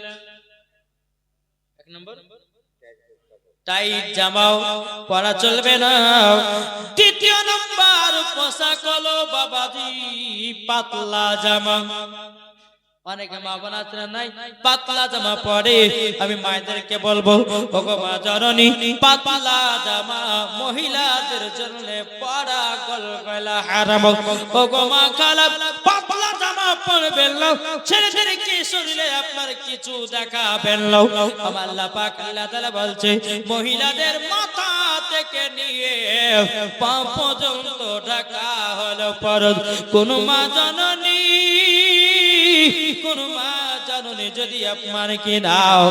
এক নম্বর টাইট জামাও পরা চলবে না। দ্বিতীয় নম্বর পোশাক হলো বাবাজি পাতলা জামা। অনেকে মা বোন আছে নাই পাতলা জামা পরে। আমি মায়েদেরকে বলবো, ওগো মা জননী, পাতলা জামা মহিলাদের জন্য পরা গলা হারাম। ওগো মা খালা, পাতলা জামা পরবেন না, ছেলেদেরকে শরীরে আপনার কিছু দেখাবেন না। আমার আল্লাহ পাক আল্লাহ তাআলা বলছে মহিলাদের মাথা থেকে নিয়ে পা পর্যন্ত ঢাকা হলো ফরজ। কোন মা জননী, কোন মা জননী যদি আপনার কি দাও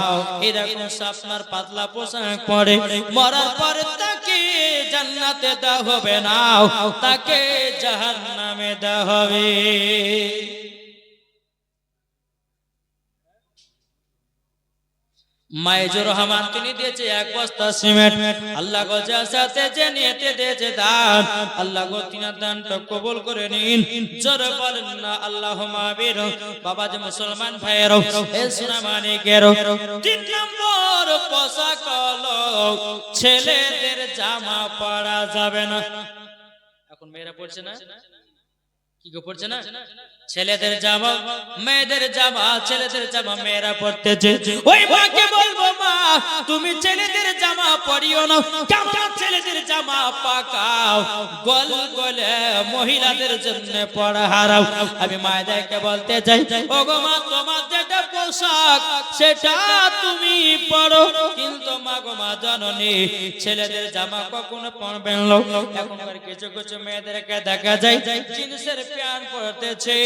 এরকম আপনার পাতলা পোশাক পরে মরার পরে তাকে জান্নাতে দেওয়া হবে না, তাকে জাহান্নামে দেওয়া হবে। মাইজুর রহমান তিনি দিয়েছে এক বস্তা সিমেন্ট। আল্লাহ গো যার সাথে যে নিয়েতে দিয়েছে দান, আল্লাহ গো তিনার দানটা কবুল করে নিন। জোরে বলেন না আল্লাহুম্মা আমিন। বাবা যে মুসলমান ভাইয়েরও এ সোনা মানিকেরও, তিন নম্বর পোশাক হলো ছেলেদের জামা পরা যাবে না। এখন মেয়েরা পড়ছে না, কি গো পড়ছে না? ছেলেদের জামা মেয়েদের জামা, ছেলেদের জামা মেয়েরা পড়তেছে। ওই মাকে বলবো, মা তুমি ছেলেদের জামা পরিও না, কেমন ছেলেদের জামা পাকাও, গল গলে মহিলাদের জন্য পড়া হারাও। আমি মায়েদেরকে বলতে চাই, ওগো মা তোমার যেটা পোশাক সেটা তুমি পরো, কিন্তু মা গো মা জননী ছেলেদের জামা কখনো পরবেন না। এখনকার কিছু কিছু মেয়েদেরকে দেখা যায় জিন্সের প্যান্ট পরতেছে।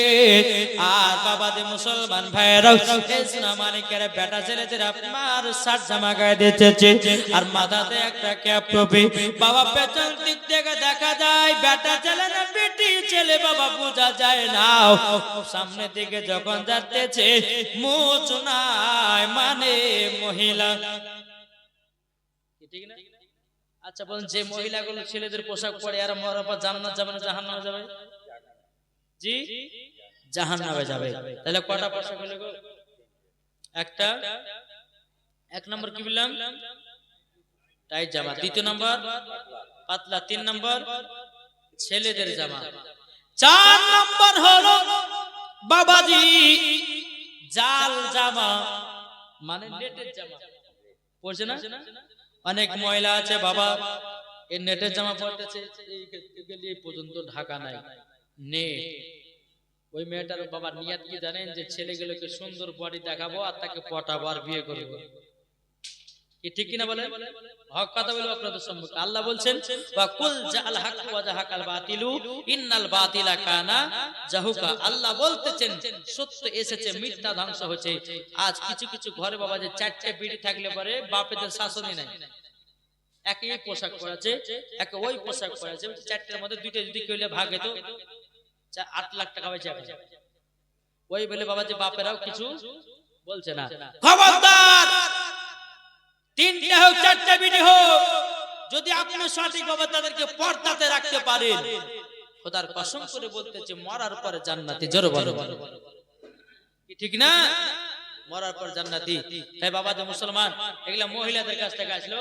আর বাবা যে মুসলমান ভাইয়েরাও ইসলাম মানিকের বেটা ছেলেদের আপনার শার্ট জামা গায়ে দিতেছে আর মাথাতে একটা ক্যাপ টুপি। বাবা পেছন দিক থেকে দেখা যায় বেটা ছেলে না বেটি ছেলে বাবা বোঝা যায় না। সামনের দিকে যখন যাচ্ছে মুছ নাই মানে মহিলা, ঠিক না? আচ্ছা বলেন, যে মহিলাগুলো ছেলেদের পোশাক পরে আর মরার পর জান্নাত যাবে না জাহান্নামে যাবে? জি, জাহান্নামে যাবে। তাহলে কটা পোশাক হলো গো? একটা। এক নম্বর কি বললাম? টাইট জামা। দ্বিতীয় নম্বর পাতলা। তিন নম্বর ছেলেদের জামা। চার নম্বর হলো বাবাজি জাল জামা, মানে নেটের জামা পড়ছে না? অনেক মহিলা আছে বাবা এই নেটের জামা পরতেছে, এই পর্যন্ত ঢাকা নাই নেট। ওই মেয়েটার বাবার নিয়ত কি জানেন? যে ছেলেগুলোকে সুন্দর বডি দেখাবো আর তাকে পটাবো আর বিয়ে করবো। কি ঠিক কিনা বলেন? হক কথা বলবো আপনাদের সম্মুখে। আল্লাহ বলছেন ওয়া কুল জাআল হক ওয়া জাহাকাল বাতিলু ইন্নাল বাতিলা কানা জাহুকা। আল্লাহ বলতেছেন সত্য এসেছে, মিথ্যা ধ্বংস হচ্ছে। আজ কিছু কিছু ঘরে বাবা যে চারটে বিড়ি থাকলে পরে বাপেদের শাসনই নাই। একই পোশাক পরেছে, একে ওই পোশাক পরেছে, চারটের মধ্যে দুইটা যদি কেউ ভাগে তো 8 লাখ টাকা বেঁচে যাবে। ওই বলে বাবা যে বাপেরাও কিছু বলছে না। খবরদার, তিনটা হোক চারটা বিড়ি হোক, যদি আপনি সঠিকভাবে তাদেরকে পর্দাতে রাখতে পারেন, খোদার কসম করে বলতেছে মরার পরে জান্নাতি। জোরে বলো, ঠিক না? মরার পর জান্নাতি। তাই বাবা যে মুসলমান এগুলা মহিলাদের কাছ থেকে আসলো,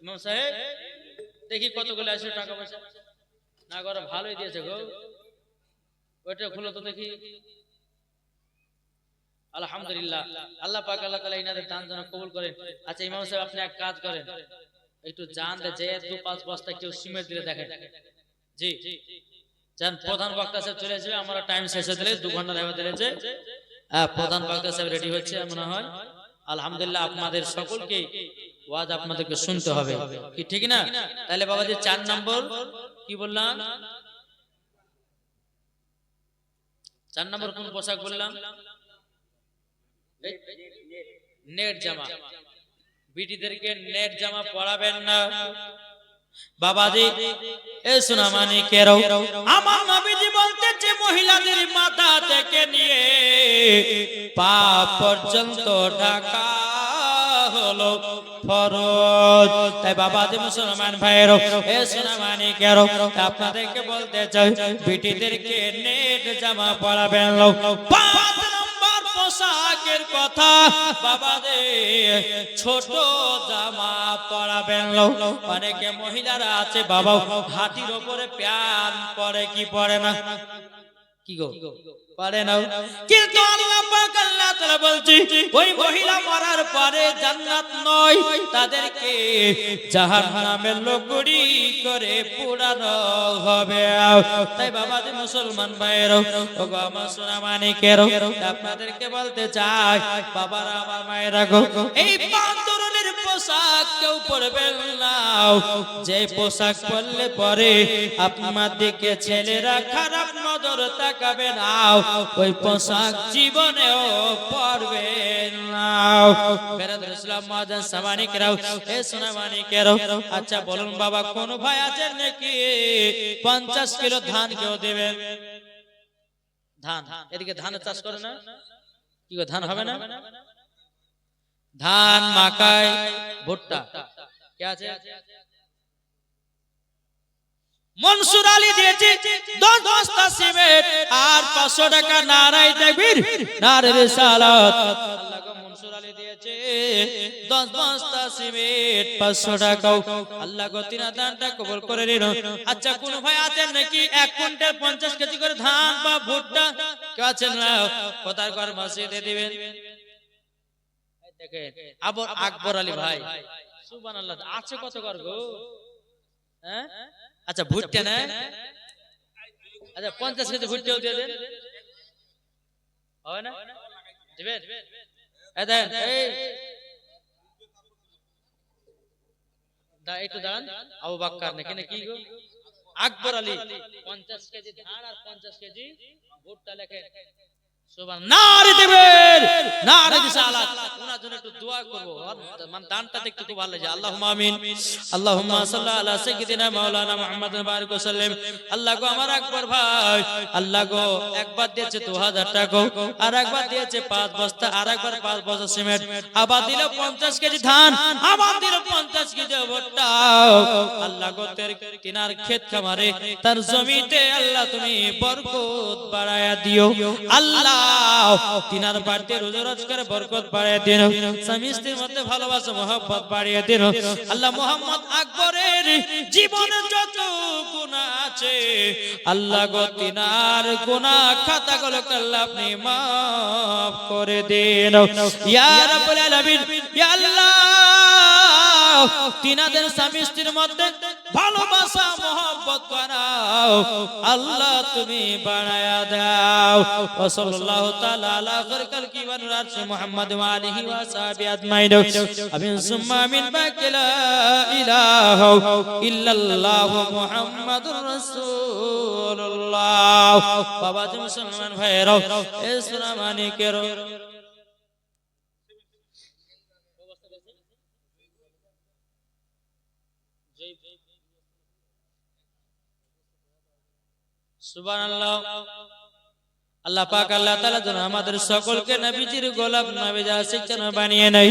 ইমাম সাহেব দেখি কতগুলো আসলো টাকা পয়সা, না করে ভালোই দিয়েছে গো, ওইটা খুলো তো দেখি। আলহামদুলিল্লাহ, আল্লাহ পাক আল্লাহ তাআলা ইনাদের দান যেন কবুল করেন। আচ্ছা ইমাম সাহেব, আপনি এক কাজ করেন, একটু জান যে 2-5 বস্তা কেউ সিমেন্ট দিলে দেখেন। জি জান, প্রধান বক্তা সাহেব চলে আসবে, আমরা টাইম শেষ হয়ে দিলে 2 ঘন্টা লাগবে দিলেছে। প্রধান বক্তা সাহেব রেডি হচ্ছে মনে হয়। আলহামদুলিল্লাহ, আপনাদের সকলকে ওয়াজ আপনাদেরকে শুনতে হবে, কি ঠিক না? তাহলে বাবাজি 4 নম্বর কি বললাম, 4 নম্বর কোন পোশাক বললাম? নেট জামা। বিটিদেরকে নেট জামা পরাবেন না বাবাজি। এ সোনা মানিকেরও, আমার নবীজি বলতেছে মহিলাদের মাথা থেকে নিয়ে পা পর্যন্ত ঢাকা হলো ফরজ। তাই বাবাজি মুসলমান ভাইয়েরও, এ সোনা মানিকেরও, আপনাদেরকে বলতে চাই বিটিদেরকে নেট জামা পরাবেন না। 5 নম্বর পোশাকের কথা বাবাজি, ছোট জামা পরাবেন না। অনেকে মহিলারা আছে বাবা, হাতির উপরে প্যান্ট পরে কি পরে না, কি গো পারে না, কিন্তু আল্লাহ পাক আল্লাহ তাআলা বলছে ওই মহিলা মরার পরে জান্নাত নয়, তাদেরকে জাহান্নামের লকড়ি করে পোড়ানো হবে। তাই বাবাজি মুসলমান ভাইয়েরও, ওগো আমার সোনা মানিকেরও, আপনাদেরকে বলতে চাই বাবারা আমার মায়েরা গো, এই 5 ধরনের পোশাক কেউ পরবেন না। যে পোশাক পরলে পরে আপনার দিকে ছেলেরা খারাপ নজর তাকাবে না, ওই পোশাক জীবনেও পরবেন না। বেরাদর ইসলাম মাদান সামানিকরাও, এ সোনা মানিকেরাও, আচ্ছা বলুন বাবা, কোন ভাই আছেন নাকি 50 কিলো ধান কেউ দেবেন? ধান, এদিকে ধানের চাষ করে না, কি গো ধান হবে না? ধান, মাকাই, ভুট্টা কে আছে? মনসুর আলী দিয়েছে 10 বস্তা সিমেন্ট আর 500 টাকা। নারাই তাকবীর, নারে রিসালাত। আল্লাহ গো মনসুর আলী দিয়েছে 10 বস্তা সিমেন্ট 500 টাকা। আল্লাহ গো তিনার দানটা কবুল করে নিন। আচ্ছা কোন ভাই আছেন নাকি 1 কুইন্টাল 50 কেজি করে ধান বা ভুট্টা কেউ আছেন না? কোথার ঘর মসজিদে দিবেন? দেখেন আবার আকবর আলী ভাই, সুবহানাল্লাহ, আছে কত ঘর গো? হ্যাঁ, আচ্ছা ভুট্টা না, আচ্ছা 50 কেজি ভুট্টাও দিয়ে দেন, হবে না? দিবেন? এই দেন, এই দা একটু দাঁড়ান। আবু বকর নাকি নাকি গো? আকবর আলী 50 কেজি ধান আর 50 কেজি ভুট্টা লেখেন। সুবহানাল্লাহ, নারে দিবেন, নারে রিসালাত। ওনার জন্য একটু দোয়া করব, মানে দানটা দেখতে খুব ভালো লাগে। আল্লাহুম্মা আমিন, আল্লাহুম্মা সাল্লি আলা সাইয়্যিদিনা মাওলানা মুহাম্মাদ বারিক ওয়া সাল্লিম। আল্লাহ গো আমার আকবর ভাই, আল্লাহ গো একবার দিয়েছে 2000 টাকা, আর একবার দিয়েছে 5 বস্তা, আর একবার 5 বস্তা সিমেন্ট, আবার দিল 50 কেজি ধান, আবার দিল 50 কেজি ভুট্টা। আল্লাহ গো তিনার ক্ষেত খামারে, তার জমিতে আল্লাহ তুমি বরকত বাড়ায়া দিও। আল্লাহ তিনার বাড়িতে রোজা রোজ করে বরকত বাড়িয়ে দিন, স্বামী স্ত্রীর মধ্যে ভালোবাসা মহব্বত বাড়িয়ে দিন। আল্লাহ মোহাম্মদ আকবরের জীবনে যত গুনাহ আছে আল্লাহ গো তিনার গুনাহ খাতাগুলোকে আল্লাহ আপনি maaf করে দিন ইয়া রাব্বুল আলামিন। ইয়া আল্লাহ তিনাদের স্বামী স্ত্রীর মধ্যে ভালোবাসা মহব্বত বাড়াও আল্লাহ, তুমি বাড়ায়া দাও। ওয়া সাল্লাল্লাহু তাআলা আলা খায়রিল কিওয়ান রাসূল মুহাম্মদ ওয়া আলিহি ওয়া সাহবিহি আজমাইন। আমিন সুম্মা আমিন। বাকিলা ইলাহা ইল্লাল্লাহু মুহাম্মাদুর রাসূলুল্লাহ। বাবা জি মুসলমান ভাইরা, এ সোনা মানিকের সুবহানাল্লাহ। আল্লাহ পাক আল্লাহ তাআলা যেন আমাদের সকলকে নবীজির গোলাম নবীর আশিক বানিয়ে নেয়।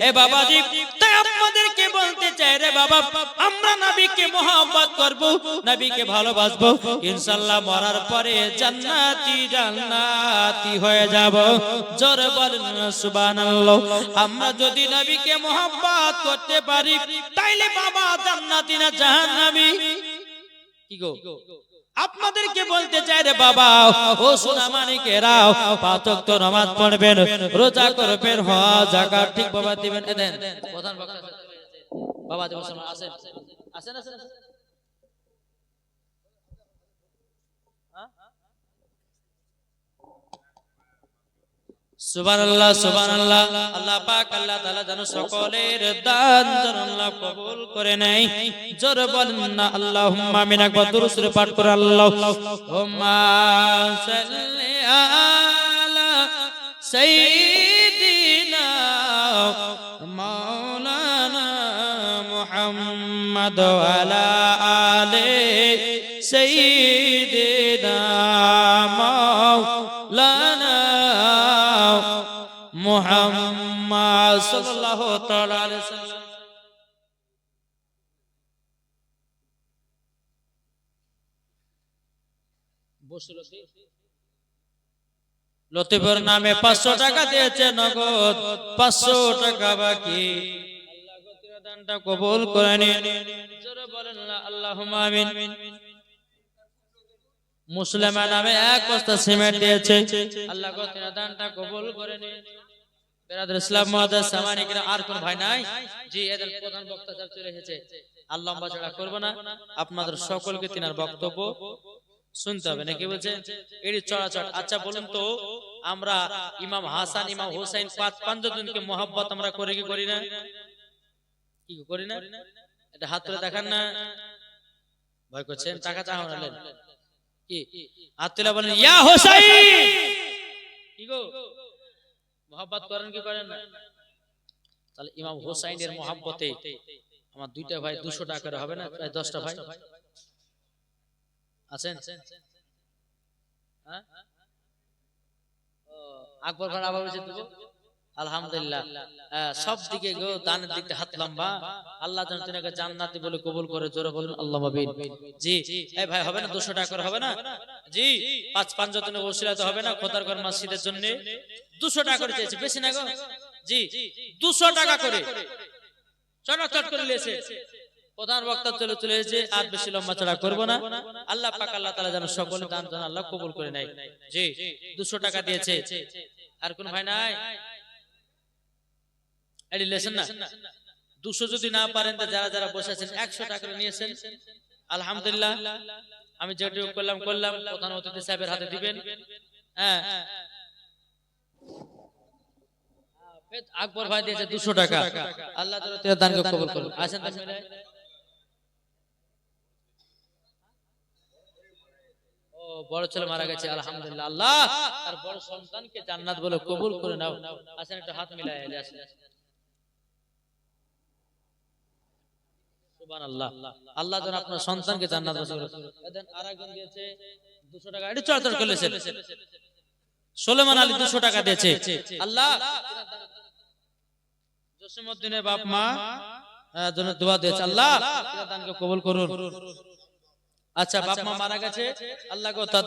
এ বাবাজি, তাই আপনাদেরকে বলতে চাই রে বাবা, আমরা নবীকে মহব্বত করব, নবীকে ভালোবাসবো, ইনশাআল্লাহ মরার পরে জান্নাতি জান্নাতি হয়ে যাব। জোরে বলেন সুবহানাল্লাহ। আমরা যদি নবীকে মহব্বত করতে পারি তাইলে বাবা জান্নাতি না জাহান্নামী? কি গো আপনাদেরকে বলতে চাই রে বাবা, ও সোনা মানিকেরাও, পাঁচ ওয়াক্ত নামাজ পড়বেন, রোজা করবেন, হজ যাকাত ঠিক বাবা দিবেন। দেন প্রধান বক্তা বাবা দেব আসেন আসেন আসেন আসেন। সুবহানাল্লাহ সুবহানাল্লাহ। আল্লাহ পাক আল্লাহ তাআলা যেন সকলের দান যেন আল্লাহ কবুল করে নেয়। জোরে বলেন না আল্লাহুম্মা আমিন। একবার দুরূদ শরীফ পাঠ করে আল্লাহুম্মা সাল্লি আলা সাইয়্যিদিনা মাওলানা মুহাম্মদ ওয়া আলা আলি সাইয়্যিদিনা মাওলানা মুহাম্মদ সাল্লাল্লাহু তাআলা আলাইহি ওয়াসাল্লাম। লতিফের নামে 500 টাকা দিয়েছে নগদ, 500 টাকা বাকি। আল্লাহ গো দানটা কবুল করে নিন। জোরে বলেন না আল্লাহুম্মা আমিন। মুসলিমা নামে 1 বস্তা সিমেন্ট দিয়েছে, আল্লাহ গো দানটা কবুল করে নিন। বেরাদর ইসলাম মুআদ্দাস সামানিকরা, আর কোন ভাই নাই? জি, এদের প্রধান বক্তা স্যার চলে এসেছে। আল্লাহ লম্বা করব না, আপনাদের সকলকে তিনার বক্তব্য শুনতে হবে নাকি বলছেন? এর চড়াচড়। আচ্ছা বলুন তো, আমরা ইমাম হাসান ইমাম হোসেন পাঁচজনকে মোহাব্বত আমরা করে কি করি না? কি করি না? এটা হাত তুলে দেখান না। ভয় করছেন? টাকা চাহালেন কি? হাত তুলে বলেন ইয়া হোসেন। কি গো, মোহাব্বত করেন কি করেন না? তাহলে ইমাম হোসেনের মোহাব্বতে আমার 2টা ভাই 200 টাকা করে হবে না? প্রায় 10টা ভাই আছেন। আকবর খান আবার বলছে দেবো। আলহামদুলিল্লাহ, সব দিকে গো দানের দিকে হাত লম্বা। আল্লাহ যেন তিনাকে জান্নাতি বলে কবুল করে। জোরে বলুন আল্লাহুম্মা আমিন। জি এই ভাই হবে না? 200 টাকা করে হবে না? জি, 5 জনের ওসিলাতে হবে না? খোদার ঘর মসজিদের জন্য 200 টাকা করে চেয়েছে, বেশি না গো? জি 200 টাকা করে চট করে নিয়েছে। প্রধান বক্তা চলে এসেছে, আর বেশি লম্বা চড়া করব না। আল্লাহ পাক আল্লাহ তাআলা যেন সকলের দান যেন আল্লাহ কবুল করে নেয়। জি 200 টাকা দিয়েছে। আর কোন ভাই নাই? এডি লেসেন না। 200 যদি না পারেন তো যারা যারা বসে আছেন 100 টাকা করে নিয়েছেন। আলহামদুলিল্লাহ, আমি যেটুকু করলাম প্রধান অতিথি সাহেবের হাতে দিবেন। হ্যাঁ, আকবর ভাই দিয়েছে 200 টাকা। আল্লাহ তাআলা দানকে কবুল করুন। আসেন তো মিলাই। ও বড় ছেলে মারা গেছে, আলহামদুলিল্লাহ, আল্লাহ তার বড় সন্তানকে জান্নাত বলে কবুল করে নাও। আসেন একটু হাত মিলাই আসেন। সুবহানাল্লাহ, আল্লাহ যেন আপনার সন্তানকে জান্নাত বলে কবুল করে। দেন আরেকজন দিয়েছে 200 টাকা। এটি চড়চড় করলেছেন। সুলেমান আলী 200 টাকা দিয়েছে। আল্লাহ জসিমউদ্দিনের বাপ মা জন্য দোয়া দিয়েছে, আল্লাহ তার দানকে কবুল করুন। আচ্ছা, বাপ মা মারা গেছে, আল্লাহ গো তার